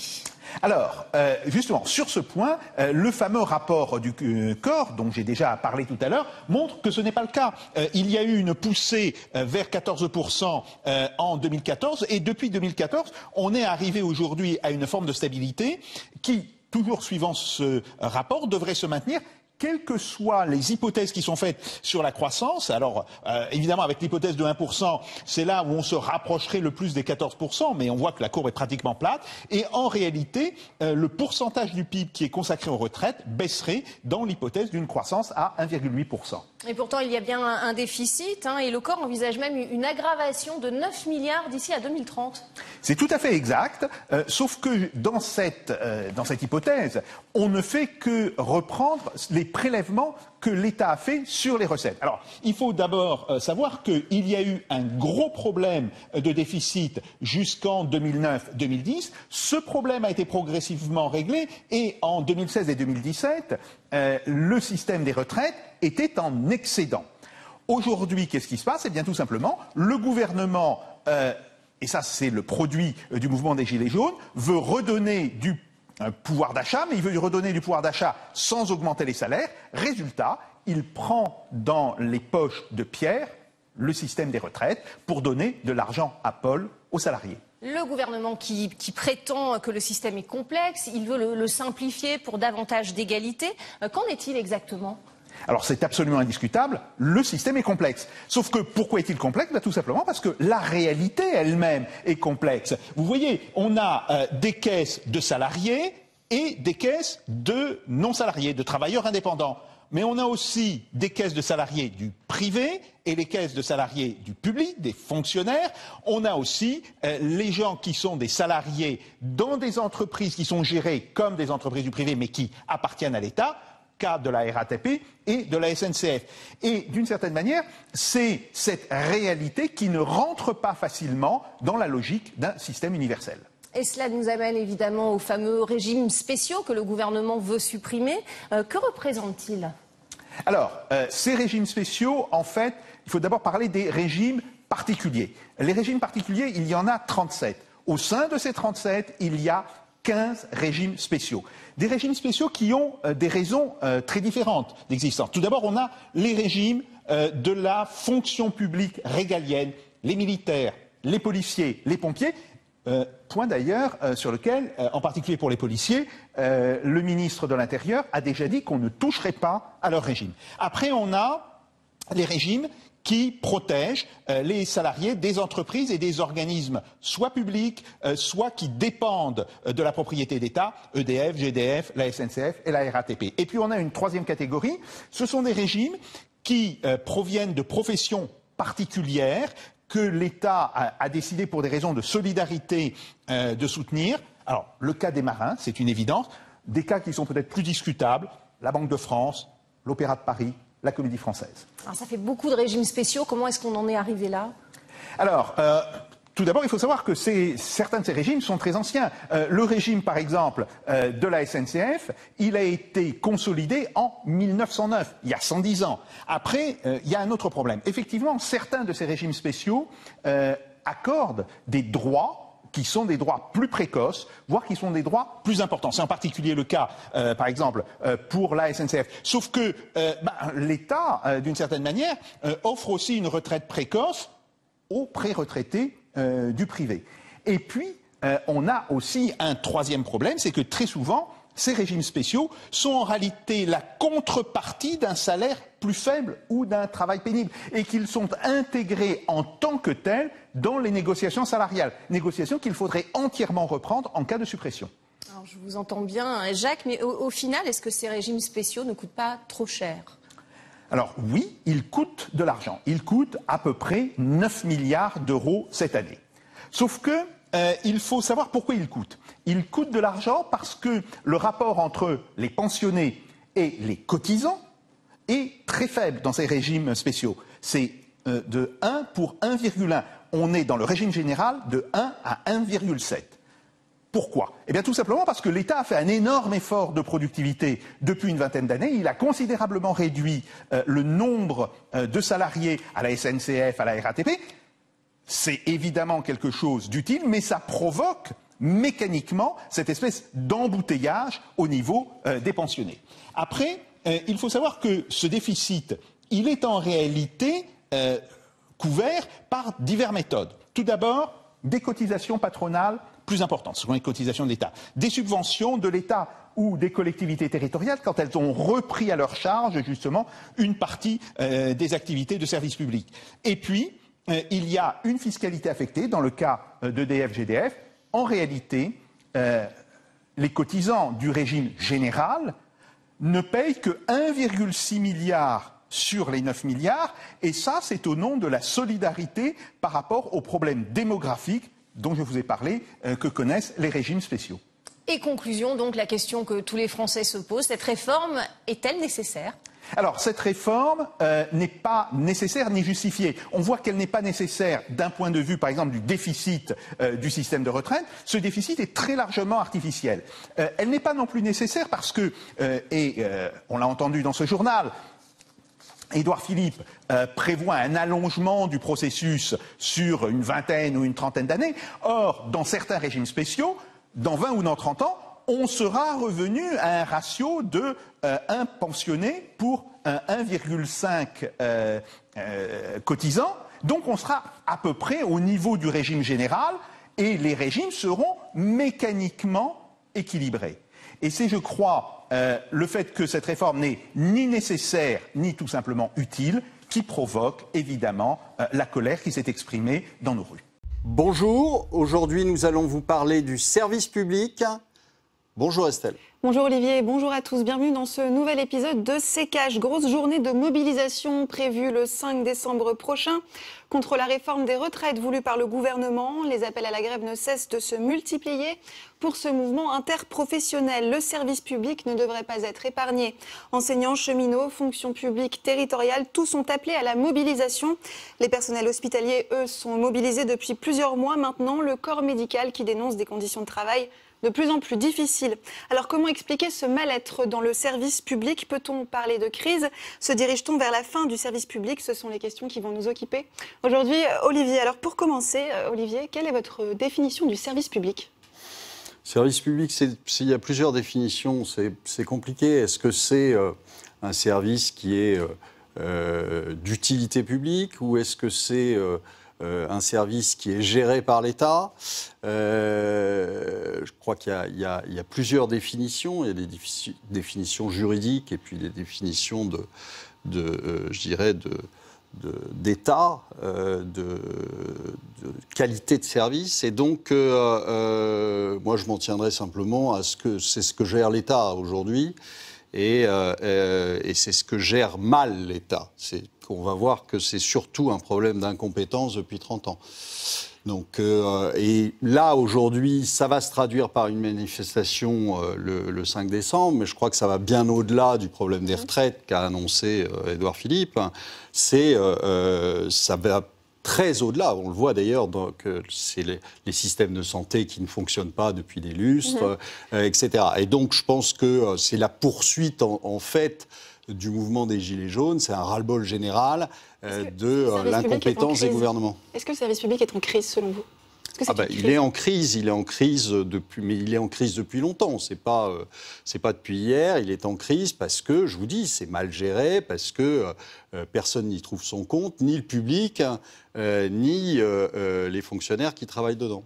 Alors, justement, sur ce point, le fameux rapport du COR, dont j'ai déjà parlé tout à l'heure, montre que ce n'est pas le cas. Il y a eu une poussée vers 14% en 2014, et depuis 2014, on est arrivé aujourd'hui à une forme de stabilité qui, toujours suivant ce rapport, devrait se maintenir, quelles que soient les hypothèses qui sont faites sur la croissance. Alors, évidemment, avec l'hypothèse de 1%, c'est là où on se rapprocherait le plus des 14%, mais on voit que la courbe est pratiquement plate. Et en réalité, le pourcentage du PIB qui est consacré aux retraites baisserait dans l'hypothèse d'une croissance à 1,8%. Et pourtant, il y a bien un déficit, et le COR envisage même une aggravation de 9 milliards d'ici à 2030. C'est tout à fait exact, sauf que dans cette hypothèse, on ne fait que reprendre les prélèvements que l'État a fait sur les recettes. Alors, il faut d'abord savoir qu'il y a eu un gros problème de déficit jusqu'en 2009-2010. Ce problème a été progressivement réglé et en 2016 et 2017, le système des retraites était en excédent. Aujourd'hui, qu'est-ce qui se passe ? Eh bien, tout simplement, le gouvernement, et ça c'est le produit du mouvement des Gilets jaunes, veut redonner du pouvoir d'achat, mais il veut lui redonner du pouvoir d'achat sans augmenter les salaires. Résultat, il prend dans les poches de Pierre le système des retraites pour donner de l'argent à Paul aux salariés. Le gouvernement qui prétend que le système est complexe, il veut le simplifier pour davantage d'égalité. Qu'en est-il exactement ? Alors c'est absolument indiscutable, le système est complexe. Sauf que pourquoi est-il complexe ? Tout simplement parce que la réalité elle-même est complexe. Vous voyez, on a des caisses de salariés et des caisses de non-salariés, de travailleurs indépendants. Mais on a aussi des caisses de salariés du privé et les caisses de salariés du public, des fonctionnaires. On a aussi les gens qui sont des salariés dans des entreprises qui sont gérées comme des entreprises du privé mais qui appartiennent à l'État, cas de la RATP et de la SNCF. Et d'une certaine manière, c'est cette réalité qui ne rentre pas facilement dans la logique d'un système universel. Et cela nous amène évidemment aux fameux régimes spéciaux que le gouvernement veut supprimer. Que représentent-ils ? Alors, ces régimes spéciaux, en fait, il faut d'abord parler des régimes particuliers. Les régimes particuliers, il y en a 37. Au sein de ces 37, il y a 15 régimes spéciaux. Des régimes spéciaux qui ont des raisons très différentes d'existence. Tout d'abord, on a les régimes de la fonction publique régalienne, les militaires, les policiers, les pompiers. Point d'ailleurs sur lequel, en particulier pour les policiers, le ministre de l'Intérieur a déjà dit qu'on ne toucherait pas à leur régime. Après, on a les régimes qui protègent les salariés des entreprises et des organismes, soit publics, soit qui dépendent de la propriété d'État, EDF, GDF, la SNCF et la RATP. Et puis on a une troisième catégorie, ce sont des régimes qui proviennent de professions particulières que l'État a décidé pour des raisons de solidarité de soutenir. Alors, le cas des marins, c'est une évidence. Des cas qui sont peut-être plus discutables, la Banque de France, l'Opéra de Paris, la Comédie Française. Alors, ça fait beaucoup de régimes spéciaux. Comment est-ce qu'on en est arrivé là ? Alors, tout d'abord, il faut savoir que certains de ces régimes sont très anciens. Le régime, par exemple, de la SNCF, il a été consolidé en 1909, il y a 110 ans. Après, il y a un autre problème. Effectivement, certains de ces régimes spéciaux accordent des droits qui sont des droits plus précoces, voire qui sont des droits plus importants. C'est en particulier le cas, par exemple, pour la SNCF. Sauf que l'État, d'une certaine manière, offre aussi une retraite précoce aux pré-retraités du privé. Et puis, on a aussi un troisième problème, c'est que très souvent, ces régimes spéciaux sont en réalité la contrepartie d'un salaire plus faible ou d'un travail pénible et qu'ils sont intégrés en tant que tels dans les négociations salariales, négociations qu'il faudrait entièrement reprendre en cas de suppression. Alors, je vous entends bien, Jacques, mais au final, est-ce que ces régimes spéciaux ne coûtent pas trop cher ? Alors oui, ils coûtent de l'argent. Ils coûtent à peu près 9 milliards d'euros cette année. Sauf que il faut savoir pourquoi ils coûtent. Ils coûtent de l'argent parce que le rapport entre les pensionnés et les cotisants est très faible dans ces régimes spéciaux. C'est de 1 pour 1,1. On est dans le régime général de 1 à 1,7. Pourquoi ? Eh bien tout simplement parce que l'État a fait un énorme effort de productivité depuis une vingtaine d'années. Il a considérablement réduit le nombre de salariés à la SNCF, à la RATP. C'est évidemment quelque chose d'utile, mais ça provoque mécaniquement cette espèce d'embouteillage au niveau des pensionnés. Après, il faut savoir que ce déficit, il est en réalité couvert par diverses méthodes. Tout d'abord, des cotisations patronales plus importantes, ce sont les cotisations de l'État, des subventions de l'État ou des collectivités territoriales quand elles ont repris à leur charge justement une partie des activités de service public. Et puis, il y a une fiscalité affectée dans le cas d'EDF-GDF. En réalité, les cotisants du régime général ne payent que 1,6 milliard sur les 9 milliards, et ça, c'est au nom de la solidarité par rapport aux problèmes démographiques dont je vous ai parlé, que connaissent les régimes spéciaux. Et conclusion, donc, la question que tous les Français se posent, cette réforme est-elle nécessaire ? Alors, cette réforme n'est pas nécessaire ni justifiée. On voit qu'elle n'est pas nécessaire d'un point de vue, par exemple, du déficit du système de retraite. Ce déficit est très largement artificiel. Elle n'est pas non plus nécessaire parce que, on l'a entendu dans ce journal, Édouard Philippe prévoit un allongement du processus sur une vingtaine ou une trentaine d'années. Or, dans certains régimes spéciaux, dans 20 ou dans 30 ans, on sera revenu à un ratio de 1 pensionné pour 1,5 cotisant. Donc on sera à peu près au niveau du régime général et les régimes seront mécaniquement équilibrés. Et c'est, je crois, le fait que cette réforme n'est ni nécessaire ni tout simplement utile qui provoque évidemment la colère qui s'est exprimée dans nos rues. Bonjour, aujourd'hui nous allons vous parler du service public. Bonjour Estelle. Bonjour Olivier, bonjour à tous. Bienvenue dans ce nouvel épisode de Sécage. Grosse journée de mobilisation prévue le 5 décembre prochain contre la réforme des retraites voulue par le gouvernement. Les appels à la grève ne cessent de se multiplier. Pour ce mouvement interprofessionnel, le service public ne devrait pas être épargné. Enseignants, cheminots, fonction publique, territoriale, tous sont appelés à la mobilisation. Les personnels hospitaliers, eux, sont mobilisés depuis plusieurs mois maintenant. Le corps médical qui dénonce des conditions de travail de plus en plus difficile. Alors comment expliquer ce mal-être dans le service public ? Peut-on parler de crise ? Se dirige-t-on vers la fin du service public ? Ce sont les questions qui vont nous occuper aujourd'hui. Olivier, alors pour commencer, Olivier, quelle est votre définition du service public ? Service public, il y a plusieurs définitions, c'est compliqué. Est-ce que c'est un service qui est d'utilité publique ou est-ce que c'est un service qui est géré par l'État? Je crois qu'il y a plusieurs définitions. Il y a des définitions juridiques et puis des définitions je dirais, d'État, de qualité de service. Et donc, moi, je m'en tiendrai simplement à c'est ce que gère l'État aujourd'hui. Et c'est ce que gère mal l'État. On va voir que c'est surtout un problème d'incompétence depuis 30 ans. Donc, et là, aujourd'hui, ça va se traduire par une manifestation le 5 décembre, mais je crois que ça va bien au-delà du problème des retraites qu'a annoncé Édouard Philippe. Ça va très au-delà. On le voit d'ailleurs, que c'est les systèmes de santé qui ne fonctionnent pas depuis des lustres, etc. Et donc, je pense que c'est la poursuite, en fait, du mouvement des Gilets jaunes. C'est un ras-le-bol général de l'incompétence des gouvernements. Est-ce que le service public est en crise, selon vous ? Il est en crise depuis, mais il est en crise depuis longtemps. C'est pas depuis hier. Il est en crise parce que, je vous dis, c'est mal géré, parce que personne n'y trouve son compte, ni le public, ni les fonctionnaires qui travaillent dedans.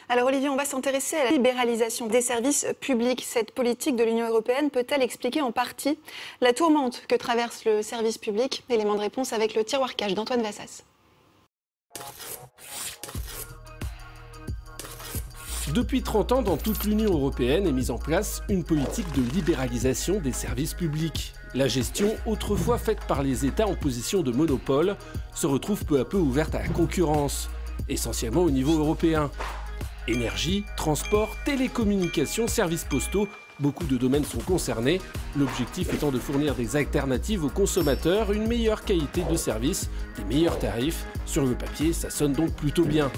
Alors Olivier, on va s'intéresser à la libéralisation des services publics. Cette politique de l'Union européenne peut-elle expliquer en partie la tourmente que traverse le service public? Élément de réponse avec le tiroir cash d'Antoine Vassas. Depuis 30 ans, dans toute l'Union européenne est mise en place une politique de libéralisation des services publics. La gestion, autrefois faite par les États en position de monopole, se retrouve peu à peu ouverte à la concurrence, essentiellement au niveau européen. Énergie, transport, télécommunications, services postaux, beaucoup de domaines sont concernés, l'objectif étant de fournir des alternatives aux consommateurs, une meilleure qualité de service, des meilleurs tarifs. Sur le papier, ça sonne donc plutôt bien.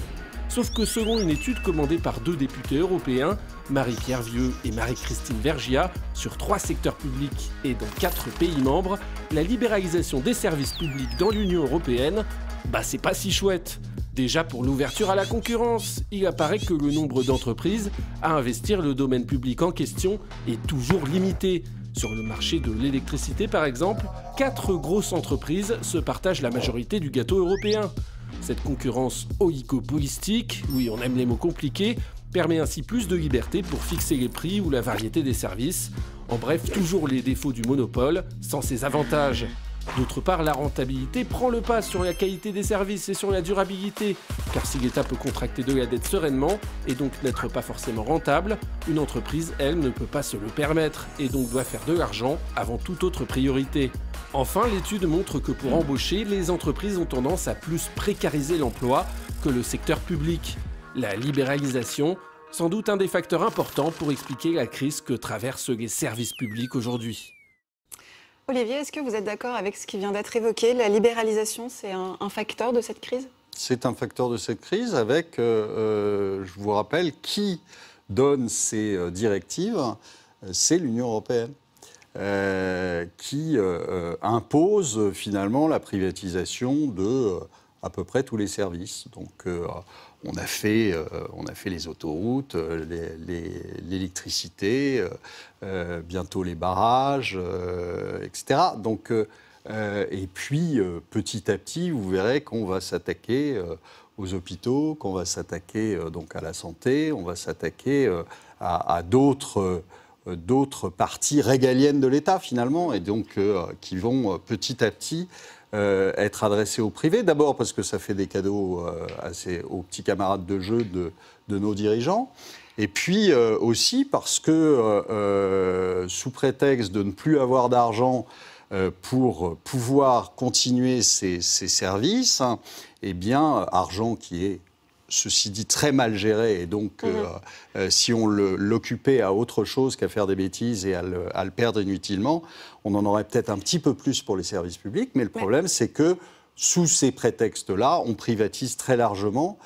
Sauf que selon une étude commandée par 2 députés européens, Marie-Pierre Vieux et Marie-Christine Vergiat, sur 3 secteurs publics et dans 4 pays membres, la libéralisation des services publics dans l'Union européenne, c'est pas si chouette. Déjà pour l'ouverture à la concurrence, il apparaît que le nombre d'entreprises à investir le domaine public en question est toujours limité. Sur le marché de l'électricité par exemple, 4 grosses entreprises se partagent la majorité du gâteau européen. Cette concurrence oligopolistique, oui on aime les mots compliqués, permet ainsi plus de liberté pour fixer les prix ou la variété des services. En bref, toujours les défauts du monopole, sans ses avantages. D'autre part, la rentabilité prend le pas sur la qualité des services et sur la durabilité. Car si l'État peut contracter de la dette sereinement et donc n'être pas forcément rentable, une entreprise, elle, ne peut pas se le permettre et donc doit faire de l'argent avant toute autre priorité. Enfin, l'étude montre que pour embaucher, les entreprises ont tendance à plus précariser l'emploi que le secteur public. La libéralisation, sans doute un des facteurs importants pour expliquer la crise que traversent les services publics aujourd'hui. Olivier, est-ce que vous êtes d'accord avec ce qui vient d'être évoqué? La libéralisation, c'est un facteur de cette crise? C'est un facteur de cette crise avec, je vous rappelle, qui donne ces directives, c'est l'Union européenne. Qui impose finalement la privatisation de à peu près tous les services. Donc on a fait les autoroutes, l'électricité, bientôt les barrages, etc. Donc, et puis petit à petit, vous verrez qu'on va s'attaquer aux hôpitaux, qu'on va s'attaquer donc à la santé, on va s'attaquer à d'autres parties régaliennes de l'État, finalement, et donc qui vont petit à petit être adressées au privé. D'abord parce que ça fait des cadeaux aux petits camarades de jeu de nos dirigeants. Et puis aussi parce que, sous prétexte de ne plus avoir d'argent pour pouvoir continuer ces services, eh bien, argent qui est, ceci dit, très mal géré, et donc si on l'occupait à autre chose qu'à faire des bêtises et à le perdre inutilement, on en aurait peut-être un petit peu plus pour les services publics, mais le problème c'est que sous ces prétextes-là, on privatise très largement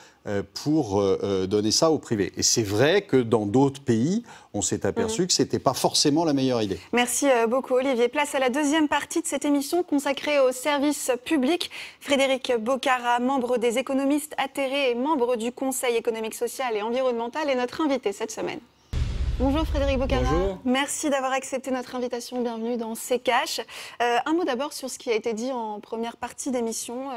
pour donner ça au privé. Et c'est vrai que dans d'autres pays, on s'est aperçu que ce n'était pas forcément la meilleure idée. Merci beaucoup Olivier. Place à la deuxième partie de cette émission consacrée aux services publics. Frédéric Bocara, membre des économistes atterrés et membre du Conseil économique, social et environnemental, est notre invité cette semaine. Bonjour Frédéric Bocara. Bonjour. Merci d'avoir accepté notre invitation. Bienvenue dans C'est Cash. Un mot d'abord sur ce qui a été dit en première partie d'émission.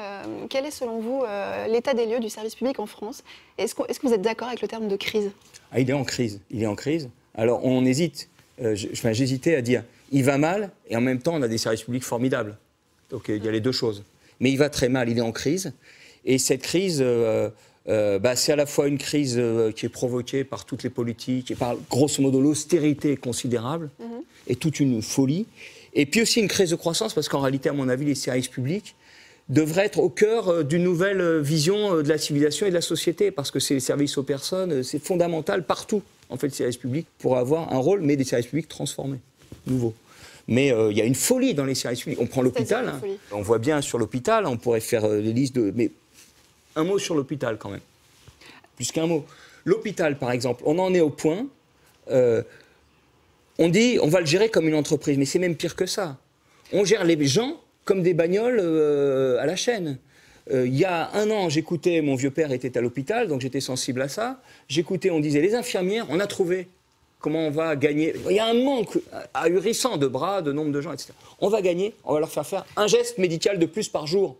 Quel est selon vous l'état des lieux du service public en France? Est-ce que vous êtes d'accord avec le terme de crise? Il est en crise. Il est en crise. Alors on hésite. J'hésitais à dire il va mal et en même temps on a des services publics formidables. Donc il y a les deux choses. Mais il va très mal, il est en crise. Et cette crise... c'est à la fois une crise qui est provoquée par toutes les politiques et par, grosso modo, l'austérité considérable et toute une folie. Et puis aussi une crise de croissance parce qu'en réalité, à mon avis, les services publics devraient être au cœur d'une nouvelle vision de la civilisation et de la société parce que c'est les services aux personnes, c'est fondamental partout, en fait, les services publics, pour avoir un rôle, mais des services publics transformés, nouveaux. Mais il y a une folie dans les services publics. On prend l'hôpital, on voit bien sur l'hôpital, on pourrait faire des listes de... Mais un mot sur l'hôpital quand même, plus qu'un mot. L'hôpital, par exemple, on en est au point, on dit on va le gérer comme une entreprise, mais c'est même pire que ça. On gère les gens comme des bagnoles à la chaîne. Il y a un an, j'écoutais, mon vieux père était à l'hôpital, donc j'étais sensible à ça. J'écoutais, on disait, les infirmières, on a trouvé comment on va gagner. Il y a un manque ahurissant de bras, de nombre de gens, etc. On va gagner, on va leur faire un geste médical de plus par jour.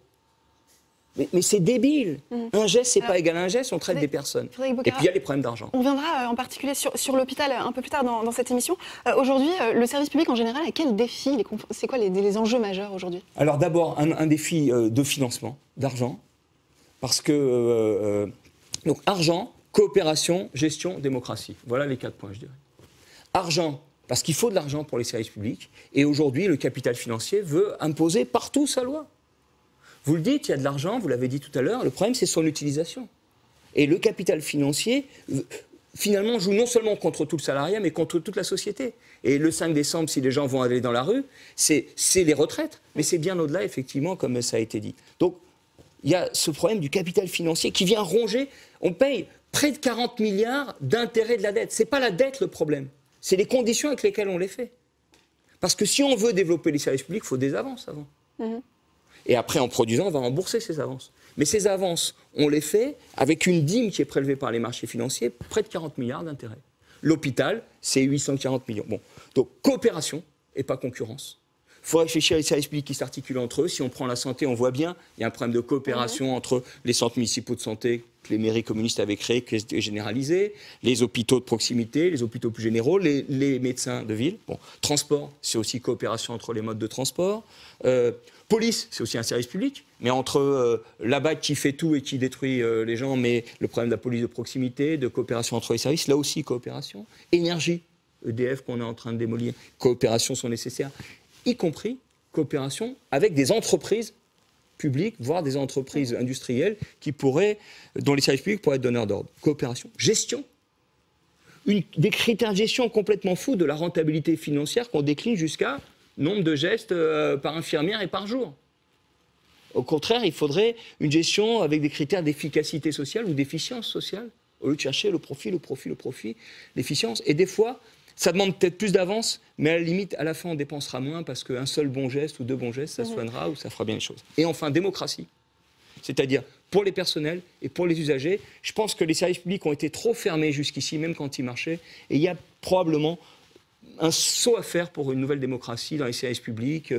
Mais c'est débile. Un geste, c'est pas égal à un geste, on traite des personnes. Et puis il y a les problèmes d'argent. On viendra en particulier sur l'hôpital un peu plus tard dans cette émission. Aujourd'hui, le service public en général a quel défi? C'est quoi les enjeux majeurs aujourd'hui? Alors d'abord, un défi de financement, d'argent. Parce que, donc argent, coopération, gestion, démocratie. Voilà les 4 points, je dirais. Argent, parce qu'il faut de l'argent pour les services publics. Et aujourd'hui, le capital financier veut imposer partout sa loi. Vous le dites, il y a de l'argent, vous l'avez dit tout à l'heure, le problème c'est son utilisation. Et le capital financier, finalement, joue non seulement contre tout le salariat, mais contre toute la société. Et le 5 décembre, si les gens vont aller dans la rue, c'est les retraites, mais c'est bien au-delà, effectivement, comme ça a été dit. Donc, il y a ce problème du capital financier qui vient ronger, on paye près de 40 milliards d'intérêts de la dette. Ce n'est pas la dette le problème, c'est les conditions avec lesquelles on les fait. Parce que si on veut développer les services publics, il faut des avances avant. Et après, en produisant, on va rembourser ces avances. Mais ces avances, on les fait avec une dîme qui est prélevée par les marchés financiers, près de 40 milliards d'intérêts. L'hôpital, c'est 840 millions. Bon. Donc, coopération et pas concurrence. Il faut réfléchir à les services publics qui s'articulent entre eux. Si on prend la santé, on voit bien, il y a un problème de coopération entre les centres municipaux de santé que les mairies communistes avaient créés, qui est généralisé, les hôpitaux de proximité, les hôpitaux plus généraux, les médecins de ville. Bon. Transport, c'est aussi coopération entre les modes de transport. Police, c'est aussi un service public, mais entre la BAC qui fait tout et qui détruit les gens, mais le problème de la police de proximité, de coopération entre les services, là aussi coopération. Énergie, EDF qu'on est en train de démolir, coopération sont nécessaires, y compris coopération avec des entreprises publiques, voire des entreprises industrielles dont les services publics pourraient être donneurs d'ordre. Coopération, gestion. Des critères de gestion complètement fous de la rentabilité financière qu'on décline jusqu'à nombre de gestes par infirmière et par jour. Au contraire, il faudrait une gestion avec des critères d'efficacité sociale ou d'efficience sociale, au lieu de chercher le profit, l'efficience. Et des fois, ça demande peut-être plus d'avance, mais à la limite, à la fin, on dépensera moins parce qu'un seul bon geste ou 2 bons gestes, ça soignera ou ça fera bien les choses. Et enfin, démocratie. C'est-à-dire, pour les personnels et pour les usagers, je pense que les services publics ont été trop fermés jusqu'ici, même quand ils marchaient, et il y a probablement un saut à faire pour une nouvelle démocratie dans les services publics,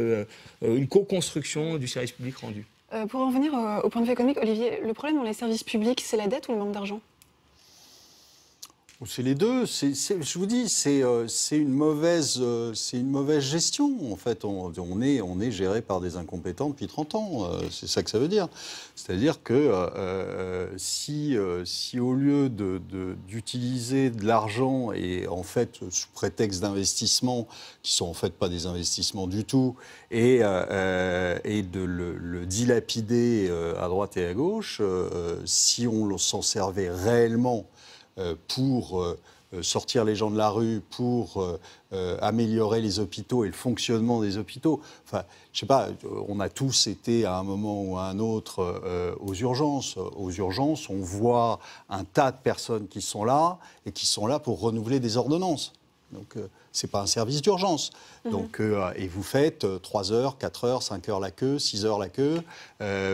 une co-construction du service public rendu. Pour en venir au point de vue économique, Olivier, le problème dans les services publics, c'est la dette ou le manque d'argent? C'est les deux. Je vous dis, c'est une mauvaise gestion. En fait, on est géré par des incompétents depuis 30 ans. C'est ça que ça veut dire. C'est-à-dire que si au lieu d'utiliser de l'argent et en fait sous prétexte d'investissements qui sont en fait pas des investissements du tout et de le dilapider à droite et à gauche, si on s'en servait réellement pour sortir les gens de la rue, pour améliorer les hôpitaux et le fonctionnement des hôpitaux. Enfin, je sais pas, on a tous été à un moment ou à un autre aux urgences. Aux urgences, on voit un tas de personnes qui sont là et qui sont là pour renouveler des ordonnances. Donc, c'est pas un service d'urgence. Donc, et vous faites 3 heures, 4 heures, 5 heures la queue, 6 heures la queue.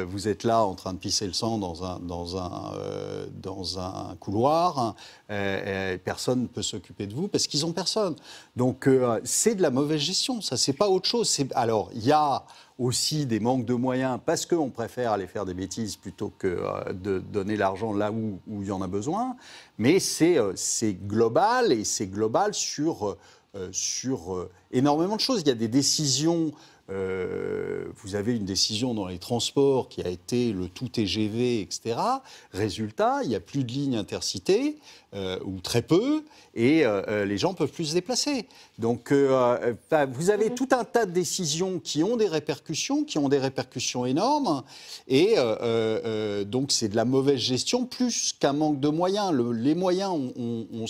Vous êtes là en train de pisser le sang dans un couloir. Personne ne peut s'occuper de vous parce qu'ils ont personne. Donc, c'est de la mauvaise gestion. Ça, c'est pas autre chose. Alors, il y a aussi des manques de moyens parce qu'on préfère aller faire des bêtises plutôt que de donner l'argent là où il y en a besoin. Mais c'est global et c'est global sur énormément de choses. Il y a des décisions. Vous avez une décision dans les transports qui a été le tout TGV, etc. Résultat, il n'y a plus de lignes intercités, ou très peu, et les gens ne peuvent plus se déplacer. Donc, vous avez tout un tas de décisions qui ont des répercussions énormes, et donc c'est de la mauvaise gestion plus qu'un manque de moyens. Les moyens, on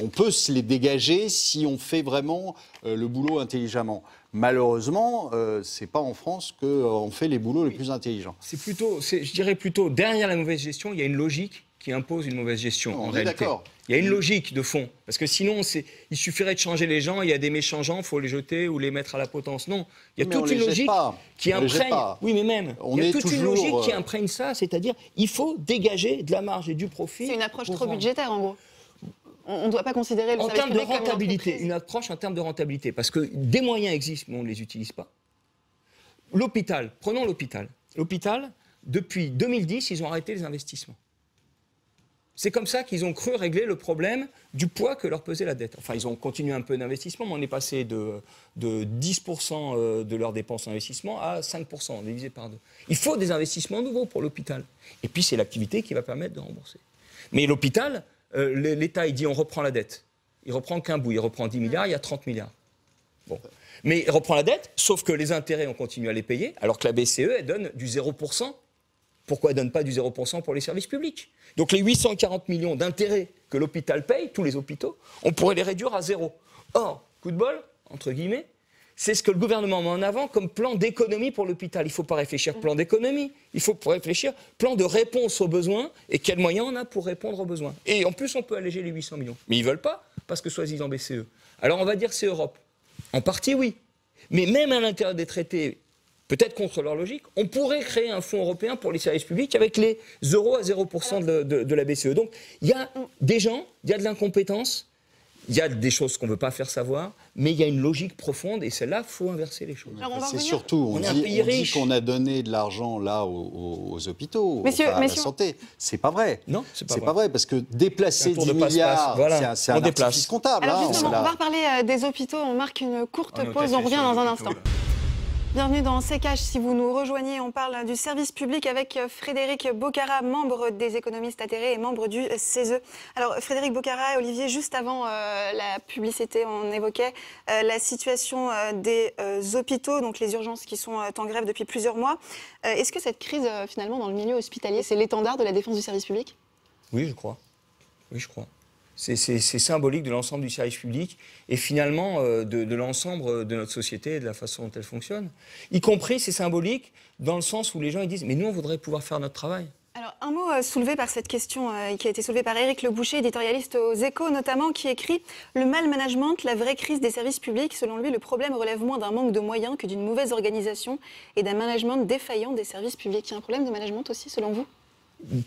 peut se les dégager si on fait vraiment le boulot intelligemment. Malheureusement, c'est pas en France qu'on fait les boulots les plus intelligents. Je dirais plutôt, derrière la mauvaise gestion, il y a une logique qui impose une mauvaise gestion, en On est réalité. d'accord. Il y a une logique de fond. Parce que sinon, il suffirait de changer les gens, il y a des méchants gens, il faut les jeter ou les mettre à la potence. Non, il y a Mais on toute les une jette logique pas. qui On les jette imprègne... pas. Oui, mais même, On il y a est toute une toujours, logique qui imprègne ça, c'est-à-dire il faut dégager de la marge et du profit. C'est une approche pour trop vendre. budgétaire, en gros. On ne doit pas considérer le En service termes de public comme une rentabilité, entreprise. une approche en termes de rentabilité, parce que des moyens existent, mais on ne les utilise pas. L'hôpital, prenons l'hôpital. L'hôpital, depuis 2010, ils ont arrêté les investissements. C'est comme ça qu'ils ont cru régler le problème du poids que leur pesait la dette. Enfin, ils ont continué un peu d'investissement, mais on est passé de 10% de leurs dépenses en investissement à 5%, on est divisé par 2. Il faut des investissements nouveaux pour l'hôpital. Et puis, c'est l'activité qui va permettre de rembourser. Mais l'hôpital, l'État, il dit on reprend la dette. Il reprend qu'un bout, il reprend 10 milliards, il y a 30 milliards. Bon. Mais il reprend la dette, sauf que les intérêts, on continue à les payer, alors que la BCE, elle donne du 0%. Pourquoi elle ne donne pas du 0% pour les services publics? Donc les 840 millions d'intérêts que l'hôpital paye, tous les hôpitaux, on pourrait les réduire à 0. Or, coup de bol, entre guillemets, c'est ce que le gouvernement met en avant comme plan d'économie pour l'hôpital. Il ne faut pas réfléchir plan d'économie, il faut réfléchir plan de réponse aux besoins et quels moyens on a pour répondre aux besoins. Et en plus, on peut alléger les 800 millions. Mais ils ne veulent pas, parce que soi-disant BCE. Alors on va dire c'est Europe. En partie, oui. Mais même à l'intérieur des traités, peut-être contre leur logique, on pourrait créer un fonds européen pour les services publics avec les euros à 0% de la BCE. Donc, il y a des gens, il y a de l'incompétence, il y a des choses qu'on ne veut pas faire savoir, mais il y a une logique profonde et celle-là, il faut inverser les choses. Alors, on va C'est revenir- surtout, On est un pays on dit riche. qu'on a donné de l'argent là aux hôpitaux, Messieurs, à la messieurs. santé. C'est pas vrai. Non, c'est pas C'est vrai. pas vrai, parce que déplacer Un tour 10 de passe-passe. milliards, Voilà, c'est on un déplace. artifice comptable. Alors hein, justement, on l'a- on va reparler des hôpitaux. On marque une courte On est pause. taqué On revient sur dans un les instant. hôpitaux, là. Bienvenue dans CKH. Si vous nous rejoignez, on parle du service public avec Frédéric Bocara, membre des économistes atterrés et membre du CESE. Alors Frédéric Bocara et Olivier, juste avant la publicité, on évoquait la situation des hôpitaux, donc les urgences qui sont en grève depuis plusieurs mois. Est-ce que cette crise, finalement, dans le milieu hospitalier, c'est l'étendard de la défense du service public? Oui, je crois. Oui, je crois. C'est symbolique de l'ensemble du service public et finalement de l'ensemble de notre société et de la façon dont elle fonctionne. Y compris, c'est symbolique dans le sens où les gens ils disent « mais nous, on voudrait pouvoir faire notre travail ». Alors, un mot soulevé par cette question qui a été soulevée par Éric Le Boucher, éditorialiste aux Échos notamment, qui écrit « Le mal management, la vraie crise des services publics. Selon lui, le problème relève moins d'un manque de moyens que d'une mauvaise organisation et d'un management défaillant des services publics. » Il y a un problème de management aussi, selon vous?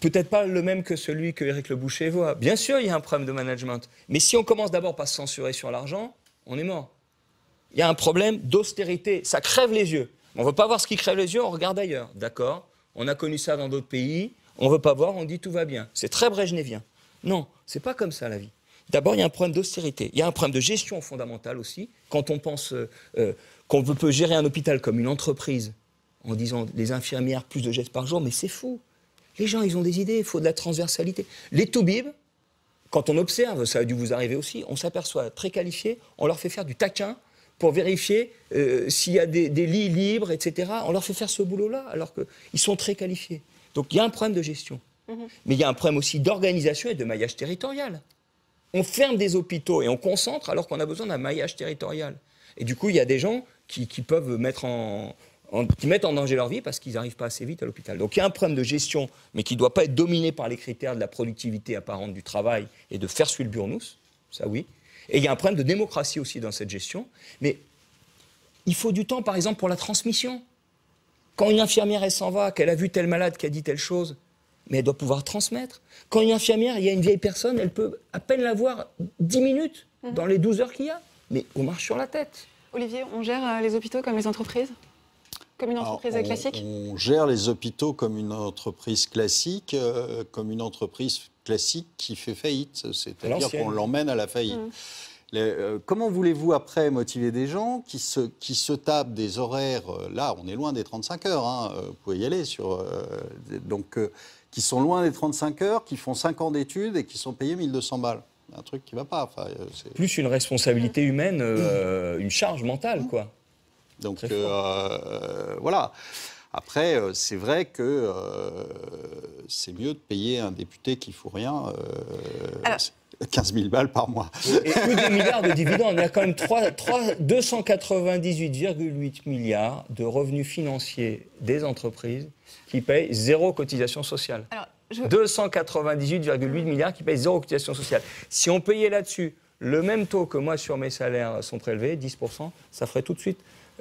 Peut-être pas le même que celui que Éric Le Boucher voit. Bien sûr, il y a un problème de management. Mais si on commence d'abord par se censurer sur l'argent, on est mort. Il y a un problème d'austérité. Ça crève les yeux. On ne veut pas voir ce qui crève les yeux, on regarde ailleurs. D'accord? On a connu ça dans d'autres pays. On ne veut pas voir, on dit tout va bien. C'est très brejnevien. Non, c'est pas comme ça la vie. D'abord, il y a un problème d'austérité. Il y a un problème de gestion fondamentale aussi. Quand on pense qu'on peut gérer un hôpital comme une entreprise en disant les infirmières, plus de gestes par jour, mais c'est fou. Les gens, ils ont des idées, il faut de la transversalité. Les toubibs, quand on observe, ça a dû vous arriver aussi, on s'aperçoit très qualifiés, on leur fait faire du taquin pour vérifier s'il y a des lits libres, etc. On leur fait faire ce boulot-là, alors qu'ils sont très qualifiés. Donc il y a un problème de gestion. Mais il y a un problème aussi d'organisation et de maillage territorial. On ferme des hôpitaux et on concentre alors qu'on a besoin d'un maillage territorial. Et du coup, il y a des gens qui peuvent qui mettent en danger leur vie parce qu'ils n'arrivent pas assez vite à l'hôpital. Donc il y a un problème de gestion, mais qui ne doit pas être dominé par les critères de la productivité apparente du travail et de faire suivre le burnous, ça oui. Et il y a un problème de démocratie aussi dans cette gestion. Mais il faut du temps, par exemple, pour la transmission. Quand une infirmière, elle s'en va, qu'elle a vu tel malade qui a dit telle chose, mais elle doit pouvoir transmettre. Quand une infirmière, il y a une vieille personne, elle peut à peine la voir 10 minutes dans les 12 heures qu'il y a. Mais on marche sur la tête. Olivier, on gère les hôpitaux comme les entreprises? Comme une entreprise Alors, classique? On gère les hôpitaux comme une entreprise classique, qui fait faillite. C'est-à-dire qu'on l'emmène à la faillite. Comment voulez-vous après motiver des gens qui se tapent des horaires, là on est loin des 35 heures, hein, vous pouvez y aller, qui sont loin des 35 heures, qui font 5 ans d'études et qui sont payés 1200 balles. Un truc qui ne va pas. Enfin, plus une responsabilité humaine, une charge mentale, quoi. Donc voilà. Après, c'est vrai que c'est mieux de payer un député qui ne fout rien 15 000 balles par mois. Et plus de milliards de dividendes. Il y a quand même 298,8 milliards de revenus financiers des entreprises qui payent 0 cotisation sociale. Alors, 298,8 milliards qui payent 0 cotisation sociale. Si on payait là-dessus le même taux que moi sur mes salaires sont prélevés, 10%, ça ferait tout de suite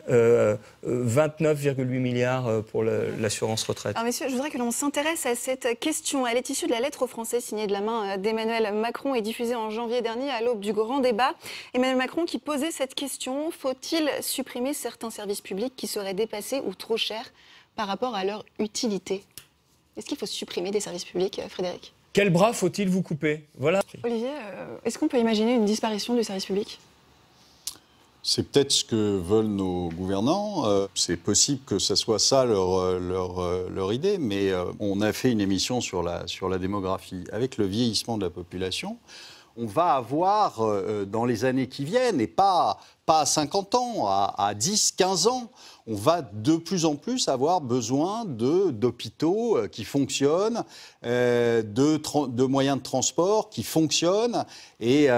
29,8 milliards pour l'assurance retraite. Alors messieurs, je voudrais que l'on s'intéresse à cette question. Elle est issue de la lettre aux Français signée de la main d'Emmanuel Macron et diffusée en janvier dernier à l'aube du grand débat. Emmanuel Macron qui posait cette question: faut-il supprimer certains services publics qui seraient dépassés ou trop chers par rapport à leur utilité? Est-ce qu'il faut supprimer des services publics, Frédéric? Quel bras faut-il vous couper? Voilà. Olivier, est-ce qu'on peut imaginer une disparition du service public? C'est peut-être ce que veulent nos gouvernants. C'est possible que ce soit ça leur idée, mais on a fait une émission sur la démographie. Avec le vieillissement de la population, on va avoir, dans les années qui viennent, et pas à 50 ans, à 10, 15 ans, on va de plus en plus avoir besoin d'hôpitaux qui fonctionnent, de moyens de transport qui fonctionnent. Et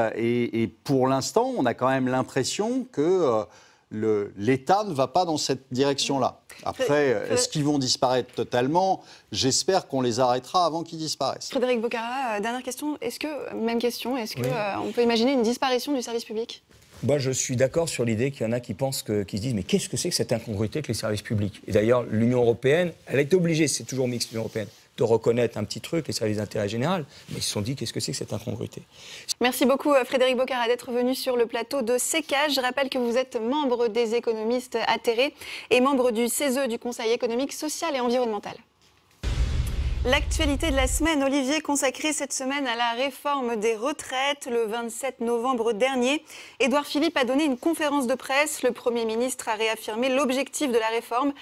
pour l'instant, on a quand même l'impression que l'État ne va pas dans cette direction-là. Après, est-ce qu'ils vont disparaître totalement? J'espère qu'on les arrêtera avant qu'ils disparaissent. Frédéric Bocara, dernière question. Même question, est-ce qu'on peut imaginer une disparition du service public? Moi, je suis d'accord sur l'idée qu'il y en a qui pensent, qui se disent mais qu'est-ce que c'est que cette incongruité avec les services publics? Et d'ailleurs, l'Union européenne, elle a été obligée, c'est toujours mixte l'Union européenne, de reconnaître un petit truc, les services d'intérêt général, mais ils se sont dit qu'est-ce que c'est que cette incongruité. Merci beaucoup Frédéric Bocara d'être venu sur le plateau de CKH. Je rappelle que vous êtes membre des économistes atterrés et membre du CESE, du Conseil économique, social et environnemental. L'actualité de la semaine, Olivier, consacrée cette semaine à la réforme des retraites. Le 27 novembre dernier, Édouard Philippe a donné une conférence de presse. Le Premier ministre a réaffirmé l'objectif de la réforme,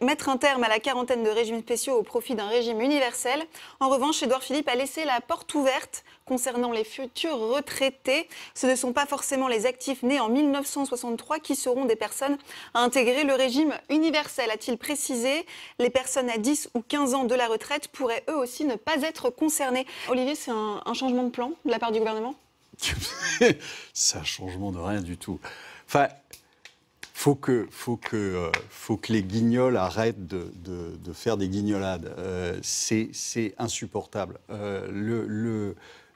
mettre un terme à la quarantaine de régimes spéciaux au profit d'un régime universel. En revanche, Édouard Philippe a laissé la porte ouverte concernant les futurs retraités. Ce ne sont pas forcément les actifs nés en 1963 qui seront des personnes à intégrer le régime universel, a-t-il précisé. Les personnes à 10 ou 15 ans de la retraite pourraient eux aussi ne pas être concernées. Olivier, c'est un changement de plan de la part du gouvernement? C'est un changement de rien du tout. Enfin, faut que les guignols arrêtent de faire des guignolades. C'est insupportable.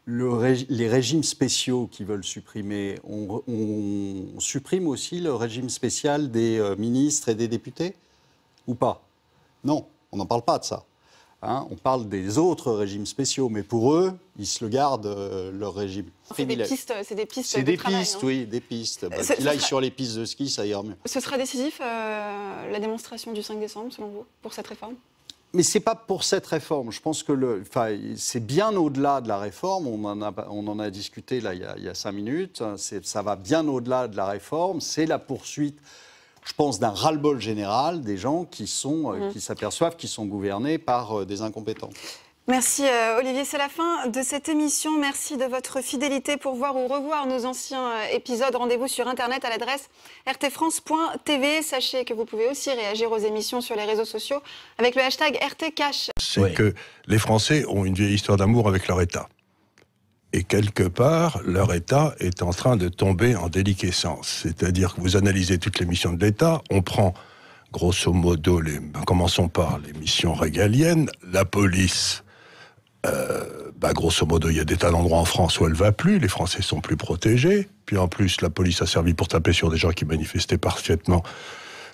Les régimes spéciaux qui veulent supprimer, on supprime aussi le régime spécial des ministres et des députés? Ou pas? Non, on n'en parle pas de ça. Hein, on parle des autres régimes spéciaux, mais pour eux, ils se le gardent, leur régime. C'est des pistes C'est des pistes, oui, des pistes. Qu'il aille sur les pistes de ski, ça ira mieux. Ce sera décisif, la démonstration du 5 décembre, selon vous, pour cette réforme? Mais ce n'est pas pour cette réforme. Je pense que c'est bien au-delà de la réforme. On en a discuté là, il y a 5 minutes. Ça va bien au-delà de la réforme. C'est la poursuite, je pense, d'un ras-le-bol général des gens qui s'aperçoivent qu'ils sont gouvernés par des incompétents. Merci Olivier, c'est la fin de cette émission. Merci de votre fidélité. Pour voir ou revoir nos anciens épisodes, rendez-vous sur Internet à l'adresse rtfrance.tv. Sachez que vous pouvez aussi réagir aux émissions sur les réseaux sociaux avec le hashtag RTCash. C'est que les Français ont une vieille histoire d'amour avec leur État. Et quelque part, leur État est en train de tomber en déliquescence. C'est-à-dire que vous analysez toutes les missions de l'État, on prend grosso modo, commençons par les missions régaliennes, la police. Grosso modo, il y a des tas d'endroits en France où elle ne va plus, les Français sont plus protégés, puis en plus, la police a servi pour taper sur des gens qui manifestaient parfaitement.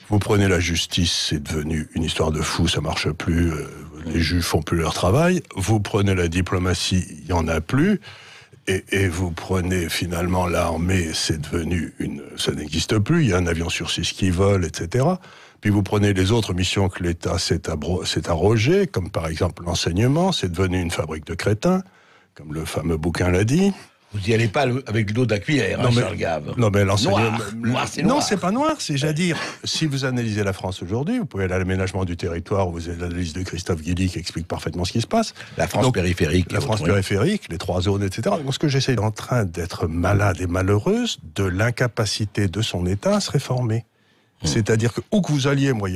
Vous prenez la justice, c'est devenu une histoire de fou, ça marche plus, les juges font plus leur travail. Vous prenez la diplomatie, il n'y en a plus. Et vous prenez finalement l'armée, c'est devenu ça n'existe plus, il y a un avion sur 6 qui vole, etc. Puis vous prenez les autres missions que l'État s'est arrogées, comme par exemple l'enseignement, c'est devenu une fabrique de crétins, comme le fameux bouquin l'a dit. Vous n'y allez pas avec l'eau de la cuillère, Charles Gave. Non, mais l'enseignement... Noir, c'est noir. Non, c'est pas noir, c'est-à-dire, si vous analysez la France aujourd'hui, vous pouvez aller à l'aménagement du territoire, où vous avez l'analyse de Christophe Guilly qui explique parfaitement ce qui se passe. La France périphérique. La France périphérique, les 3 zones, etc. Donc, ce que j'essaie en train d'être malade et malheureuse de l'incapacité de son État à se réformer. C'est-à-dire que, où que vous alliez, moi,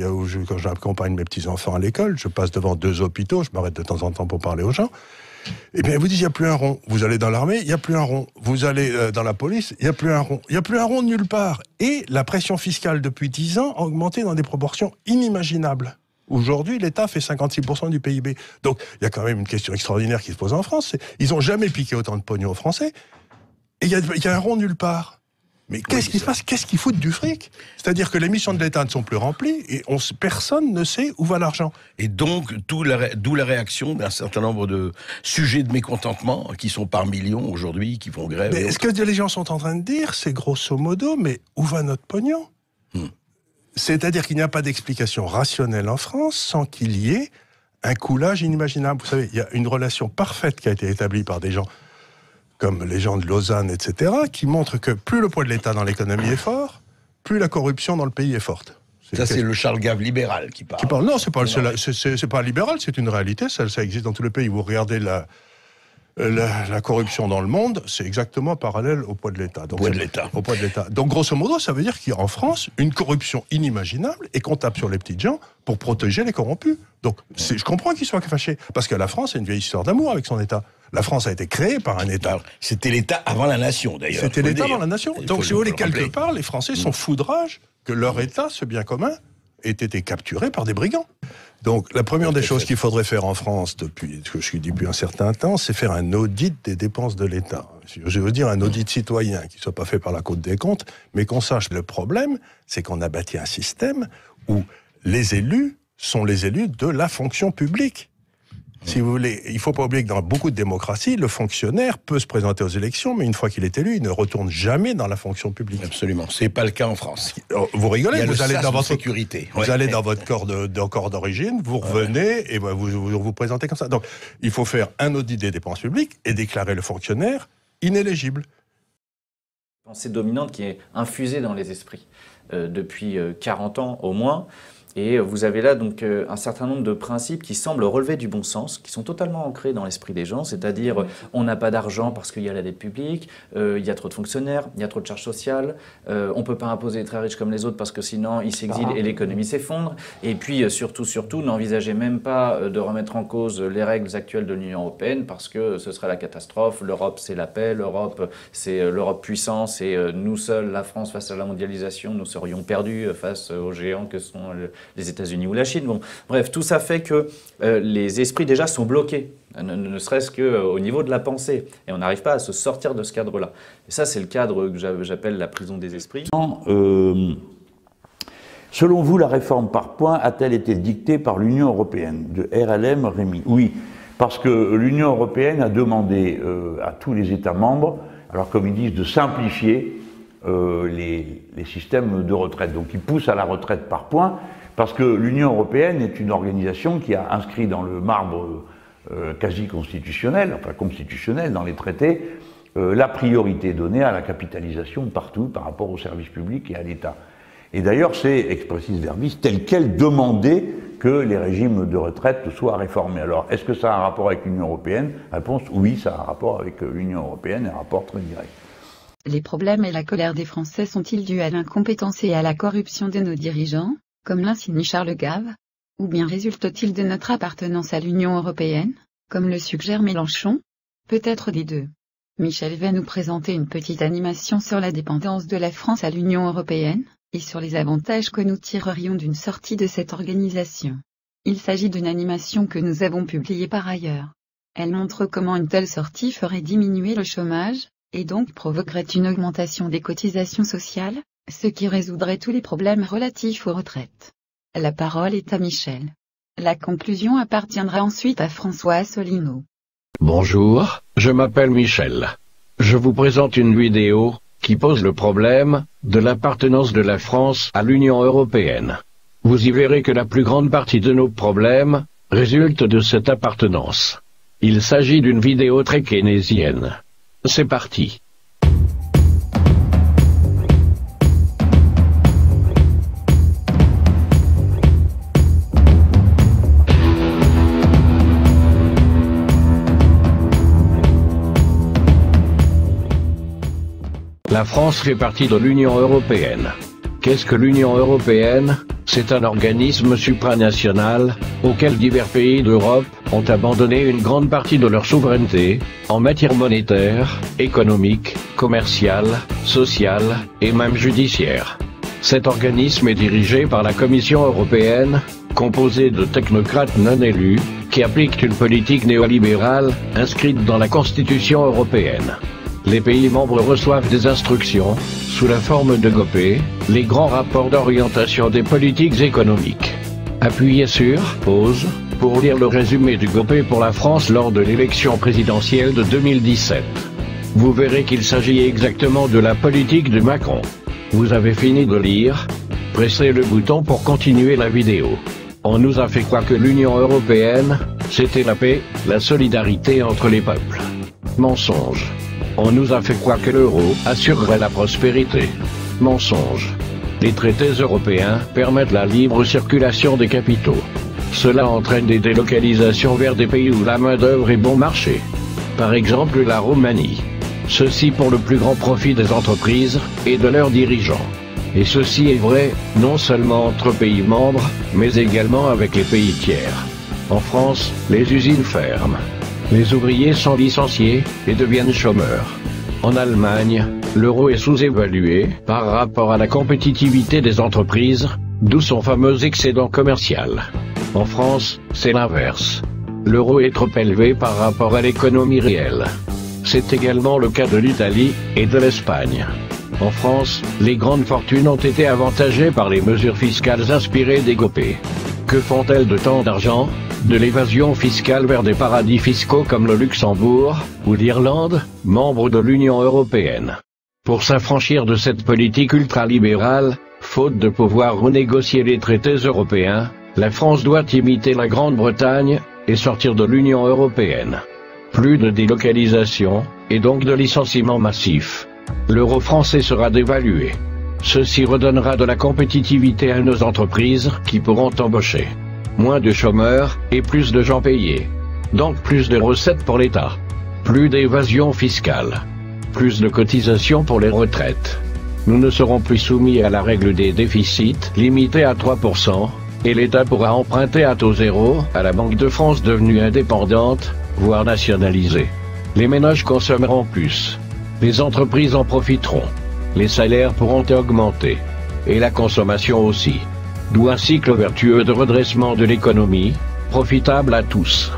quand j'accompagne mes petits-enfants à l'école, je passe devant 2 hôpitaux, je m'arrête de temps en temps pour parler aux gens, eh bien, ils vous disent, il n'y a plus un rond. Vous allez dans l'armée, il n'y a plus un rond. Vous allez dans la police, il n'y a plus un rond. Il n'y a plus un rond nulle part. Et la pression fiscale, depuis 10 ans, a augmenté dans des proportions inimaginables. Aujourd'hui, l'État fait 56% du PIB. Donc, il y a quand même une question extraordinaire qui se pose en France. Ils n'ont jamais piqué autant de pognon aux Français. Et il y a un rond nulle part. Mais qu'est-ce qui se passe? Qu'est-ce qu'ils foutent du fric? C'est-à-dire que les missions de l'État ne sont plus remplies et personne ne sait où va l'argent. Et donc, d'où la réaction d'un certain nombre de sujets de mécontentement qui sont par millions aujourd'hui, qui font grève. Mais ce que les gens sont en train de dire, c'est grosso modo, mais où va notre pognon? C'est-à-dire qu'il n'y a pas d'explication rationnelle en France sans qu'il y ait un coulage inimaginable. Vous savez, il y a une relation parfaite qui a été établie par des gens comme les gens de Lausanne, etc., qui montrent que plus le poids de l'État dans l'économie est fort, plus la corruption dans le pays est forte. C'est le Charles Gave libéral qui parle. Non, c'est pas libéral, c'est une réalité, ça existe dans tous les pays. Vous regardez la corruption dans le monde, c'est exactement parallèle au poids de l'État. Au poids de l'État. Donc, grosso modo, ça veut dire qu'il y a en France une corruption inimaginable et qu'on tape sur les petites gens pour protéger les corrompus. Donc, je comprends qu'ils soient fâchés, parce que la France a une vieille histoire d'amour avec son État. La France a été créée par un État. C'était l'État avant la nation, d'ailleurs. C'était l'État avant la nation. Donc, si vous voulez, quelque part, les Français sont foudrages que leur État, ce bien commun, ait été capturé par des brigands. Donc, la première des choses qu'il faudrait faire en France, depuis un certain temps, c'est faire un audit des dépenses de l'État. Je veux dire un audit citoyen, qui ne soit pas fait par la Cour des comptes, mais qu'on sache. Le problème, c'est qu'on a bâti un système où les élus sont les élus de la fonction publique. Si vous voulez, il ne faut pas oublier que dans beaucoup de démocraties, le fonctionnaire peut se présenter aux élections, mais une fois qu'il est élu, il ne retourne jamais dans la fonction publique. Absolument, c'est pas le cas en France. Vous rigolez, vous allez dans votre sécurité. Vous allez dans votre corps d'origine, vous revenez et vous présentez comme ça. Donc, il faut faire un audit des dépenses publiques et déclarer le fonctionnaire inéligible. Pensée dominante qui est infusée dans les esprits depuis 40 ans au moins. Et vous avez là donc un certain nombre de principes qui semblent relever du bon sens, qui sont totalement ancrés dans l'esprit des gens, c'est-à-dire on n'a pas d'argent parce qu'il y a la dette publique, il y a trop de fonctionnaires, il y a trop de charges sociales, on ne peut pas imposer les très riches comme les autres parce que sinon ils s'exilent et l'économie s'effondre. Et puis surtout, n'envisagez même pas de remettre en cause les règles actuelles de l'Union européenne parce que ce serait la catastrophe. L'Europe c'est la paix, l'Europe c'est l'Europe puissance et nous seuls, la France face à la mondialisation, nous serions perdus face aux géants que sont les États-Unis ou la Chine. Bon, bref, tout ça fait que les esprits déjà sont bloqués, ne serait-ce qu'au niveau de la pensée. Et on n'arrive pas à se sortir de ce cadre-là. Et ça, c'est le cadre que j'appelle la prison des esprits. Selon vous, la réforme par points a-t-elle été dictée par l'Union européenne? De RLM, Rémi. Oui, parce que l'Union européenne a demandé à tous les États membres, alors comme ils disent, de simplifier les systèmes de retraite. Donc ils poussent à la retraite par points, parce que l'Union européenne est une organisation qui a inscrit dans le marbre quasi constitutionnel, enfin constitutionnel dans les traités, la priorité donnée à la capitalisation partout par rapport aux services publics et à l'État. Et d'ailleurs, c'est expressis verbis tel quel demandé que les régimes de retraite soient réformés. Alors, est-ce que ça a un rapport avec l'Union européenne? Réponse, oui, ça a un rapport avec l'Union européenne, un rapport très direct. Les problèmes et la colère des Français sont-ils dus à l'incompétence et à la corruption de nos dirigeants, comme l'insinue Charles Gave? Ou bien résulte-t-il de notre appartenance à l'Union européenne, comme le suggère Mélenchon? Peut-être des deux. Michel va nous présenter une petite animation sur la dépendance de la France à l'Union européenne, et sur les avantages que nous tirerions d'une sortie de cette organisation. Il s'agit d'une animation que nous avons publiée par ailleurs. Elle montre comment une telle sortie ferait diminuer le chômage, et donc provoquerait une augmentation des cotisations sociales, ce qui résoudrait tous les problèmes relatifs aux retraites. La parole est à Michel. La conclusion appartiendra ensuite à François Asselineau. Bonjour, je m'appelle Michel. Je vous présente une vidéo qui pose le problème de l'appartenance de la France à l'Union européenne. Vous y verrez que la plus grande partie de nos problèmes résulte de cette appartenance. Il s'agit d'une vidéo très keynésienne. C'est parti. La France fait partie de l'Union européenne. Qu'est-ce que l'Union européenne? C'est un organisme supranational, auquel divers pays d'Europe ont abandonné une grande partie de leur souveraineté, en matière monétaire, économique, commerciale, sociale, et même judiciaire. Cet organisme est dirigé par la Commission européenne, composée de technocrates non élus, qui appliquent une politique néolibérale, inscrite dans la Constitution européenne. Les pays membres reçoivent des instructions, sous la forme de GOPÉ, les grands rapports d'orientation des politiques économiques. Appuyez sur « Pause » pour lire le résumé du GOPÉ pour la France lors de l'élection présidentielle de 2017. Vous verrez qu'il s'agit exactement de la politique de Macron. Vous avez fini de lire? Pressez le bouton pour continuer la vidéo. On nous a fait croire que l'Union européenne, c'était la paix, la solidarité entre les peuples. Mensonge. On nous a fait croire que l'euro assurerait la prospérité. Mensonge. Les traités européens permettent la libre circulation des capitaux. Cela entraîne des délocalisations vers des pays où la main-d'œuvre est bon marché. Par exemple la Roumanie. Ceci pour le plus grand profit des entreprises et de leurs dirigeants. Et ceci est vrai, non seulement entre pays membres, mais également avec les pays tiers. En France, les usines ferment. Les ouvriers sont licenciés et deviennent chômeurs. En Allemagne, l'euro est sous-évalué par rapport à la compétitivité des entreprises, d'où son fameux excédent commercial. En France, c'est l'inverse. L'euro est trop élevé par rapport à l'économie réelle. C'est également le cas de l'Italie et de l'Espagne. En France, les grandes fortunes ont été avantagées par les mesures fiscales inspirées des GOPÉ. Que font-elles de tant d'argent? De l'évasion fiscale vers des paradis fiscaux comme le Luxembourg ou l'Irlande, membres de l'Union européenne. Pour s'affranchir de cette politique ultralibérale, faute de pouvoir renégocier les traités européens, la France doit imiter la Grande-Bretagne et sortir de l'Union européenne. Plus de délocalisation, et donc de licenciements massifs. L'euro français sera dévalué. Ceci redonnera de la compétitivité à nos entreprises qui pourront embaucher. Moins de chômeurs, et plus de gens payés. Donc plus de recettes pour l'État. Plus d'évasion fiscale. Plus de cotisations pour les retraites. Nous ne serons plus soumis à la règle des déficits, limités à 3%, et l'État pourra emprunter à taux zéro à la Banque de France devenue indépendante, voire nationalisée. Les ménages consommeront plus. Les entreprises en profiteront. Les salaires pourront augmenter. Et la consommation aussi. D'où un cycle vertueux de redressement de l'économie, profitable à tous.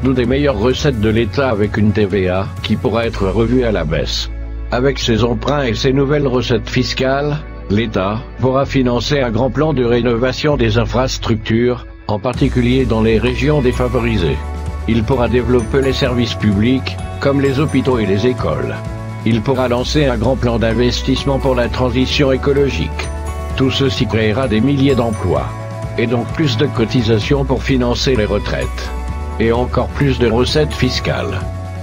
D'où des meilleures recettes de l'État avec une TVA qui pourra être revue à la baisse. Avec ses emprunts et ses nouvelles recettes fiscales, l'État pourra financer un grand plan de rénovation des infrastructures, en particulier dans les régions défavorisées. Il pourra développer les services publics, comme les hôpitaux et les écoles. Il pourra lancer un grand plan d'investissement pour la transition écologique. Tout ceci créera des milliers d'emplois. Et donc plus de cotisations pour financer les retraites. Et encore plus de recettes fiscales.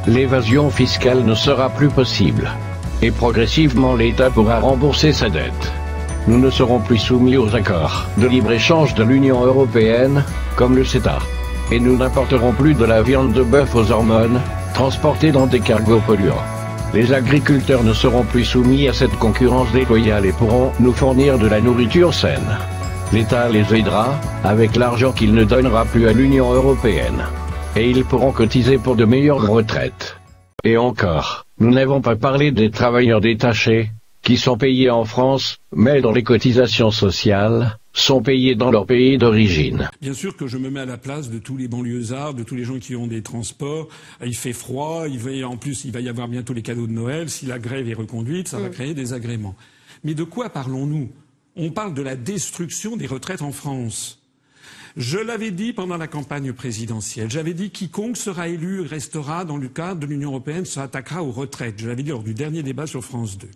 L'évasion fiscale ne sera plus possible. Et progressivement l'État pourra rembourser sa dette. Nous ne serons plus soumis aux accords de libre-échange de l'Union européenne, comme le CETA. Et nous n'importerons plus de la viande de bœuf aux hormones, transportée dans des cargos polluants. Les agriculteurs ne seront plus soumis à cette concurrence déloyale et pourront nous fournir de la nourriture saine. L'État les aidera, avec l'argent qu'il ne donnera plus à l'Union européenne. Et ils pourront cotiser pour de meilleures retraites. Et encore, nous n'avons pas parlé des travailleurs détachés, qui sont payés en France, mais dont les cotisations sociales sont payées dans leur pays d'origine. Bien sûr que je me mets à la place de tous les banlieusards, de tous les gens qui ont des transports. Il fait froid, en plus il va y avoir bientôt les cadeaux de Noël. Si la grève est reconduite, ça va créer des agréments. Mais de quoi parlons-nous? On parle de la destruction des retraites en France. Je l'avais dit pendant la campagne présidentielle. J'avais dit quiconque sera élu restera dans le cadre de l'Union européenne s'attaquera aux retraites. Je l'avais dit lors du dernier débat sur France 2.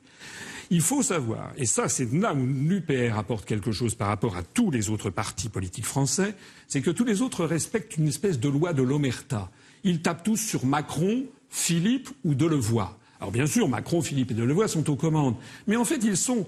Il faut savoir, et ça c'est là où l'UPR apporte quelque chose par rapport à tous les autres partis politiques français, c'est que tous les autres respectent une espèce de loi de l'omerta. Ils tapent tous sur Macron, Philippe ou Delevoye. Alors bien sûr, Macron, Philippe et Delevoye sont aux commandes. Mais en fait, ils sont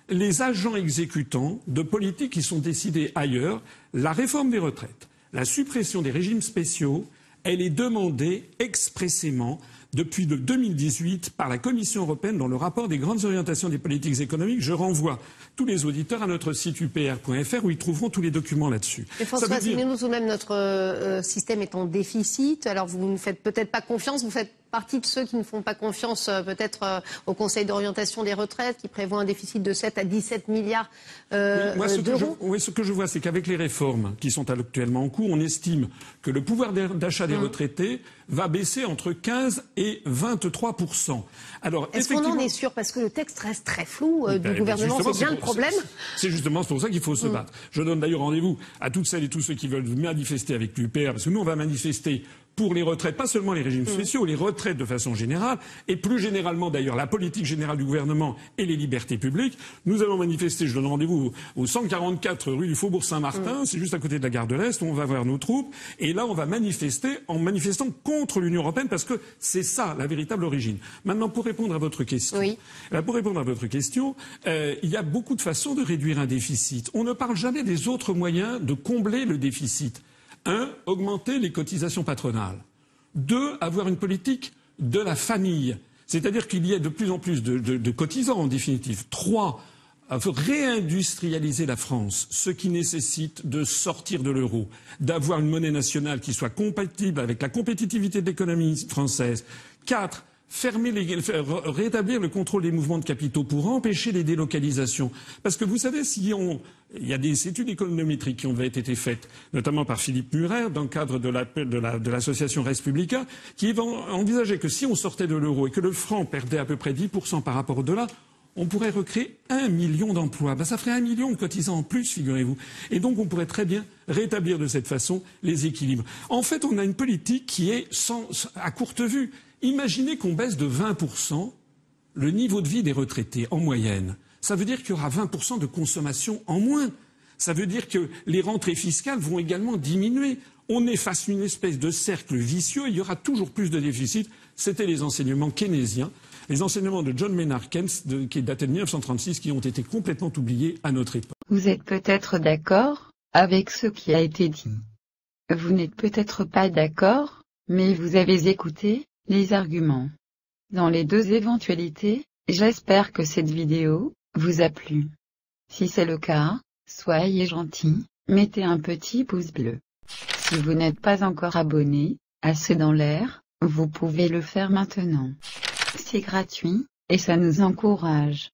les agents exécutants de politiques qui sont décidées ailleurs. La réforme des retraites, la suppression des régimes spéciaux, elle est demandée expressément depuis 2018 par la Commission européenne dans le rapport des grandes orientations des politiques économiques. Je renvoie tous les auditeurs à notre site upr.fr où ils trouveront tous les documents là-dessus. Mais François, nous tout de même, notre système est en déficit. Alors vous ne faites peut-être pas confiance, vous faites partie de ceux qui ne font pas confiance peut-être au Conseil d'orientation des retraites, qui prévoit un déficit de 7 à 17 milliards d'euros. Ce que je vois, c'est qu'avec les réformes qui sont actuellement en cours, on estime que le pouvoir d'achat des retraités va baisser entre 15 et 23%. Alors, est-ce qu'on en est sûr? Parce que le texte reste très flou du gouvernement, c'est bien le problème. C'est justement pour ça qu'il faut se battre. Je donne d'ailleurs rendez-vous à toutes celles et tous ceux qui veulent manifester avec l'UPR, parce que nous, on va manifester pour les retraites, pas seulement les régimes spéciaux, les retraites de façon générale, et plus généralement d'ailleurs la politique générale du gouvernement et les libertés publiques. Nous allons manifester, je donne rendez-vous au 144 rue du Faubourg Saint-Martin, c'est juste à côté de la gare de l'Est, où on va voir nos troupes, et là on va manifester en manifestant contre l'Union européenne, parce que c'est ça la véritable origine. Maintenant, pour répondre à votre question, il y a beaucoup de façons de réduire un déficit. On ne parle jamais des autres moyens de combler le déficit. 1. Augmenter les cotisations patronales. 2. Avoir une politique de la famille. C'est-à-dire qu'il y ait de plus en plus de cotisants, en définitive. 3. Réindustrialiser la France, ce qui nécessite de sortir de l'euro, d'avoir une monnaie nationale qui soit compatible avec la compétitivité de l'économie française. 4. Rétablir le contrôle des mouvements de capitaux pour empêcher les délocalisations. Parce que vous savez, il y a des études économétriques qui ont été faites, notamment par Philippe Murer, dans le cadre de l'association Res Publica, qui envisageait que si on sortait de l'euro et que le franc perdait à peu près 10% par rapport au dollar, on pourrait recréer 1 million d'emplois. Ça ferait 1 million de cotisants en plus, figurez-vous. Et donc on pourrait très bien rétablir de cette façon les équilibres. En fait, on a une politique qui est à courte vue. Imaginez qu'on baisse de 20% le niveau de vie des retraités en moyenne. Ça veut dire qu'il y aura 20% de consommation en moins. Ça veut dire que les rentrées fiscales vont également diminuer. On est face à une espèce de cercle vicieux, il y aura toujours plus de déficit. C'était les enseignements keynésiens, les enseignements de John Maynard Keynes, qui dataient de 1936, qui ont été complètement oubliés à notre époque. Vous êtes peut-être d'accord avec ce qui a été dit. Vous n'êtes peut-être pas d'accord, mais vous avez écouté les arguments. Dans les deux éventualités, j'espère que cette vidéo vous a plu. Si c'est le cas, soyez gentil, mettez un petit pouce bleu. Si vous n'êtes pas encore abonné à C'est dans l'air, vous pouvez le faire maintenant. C'est gratuit, et ça nous encourage.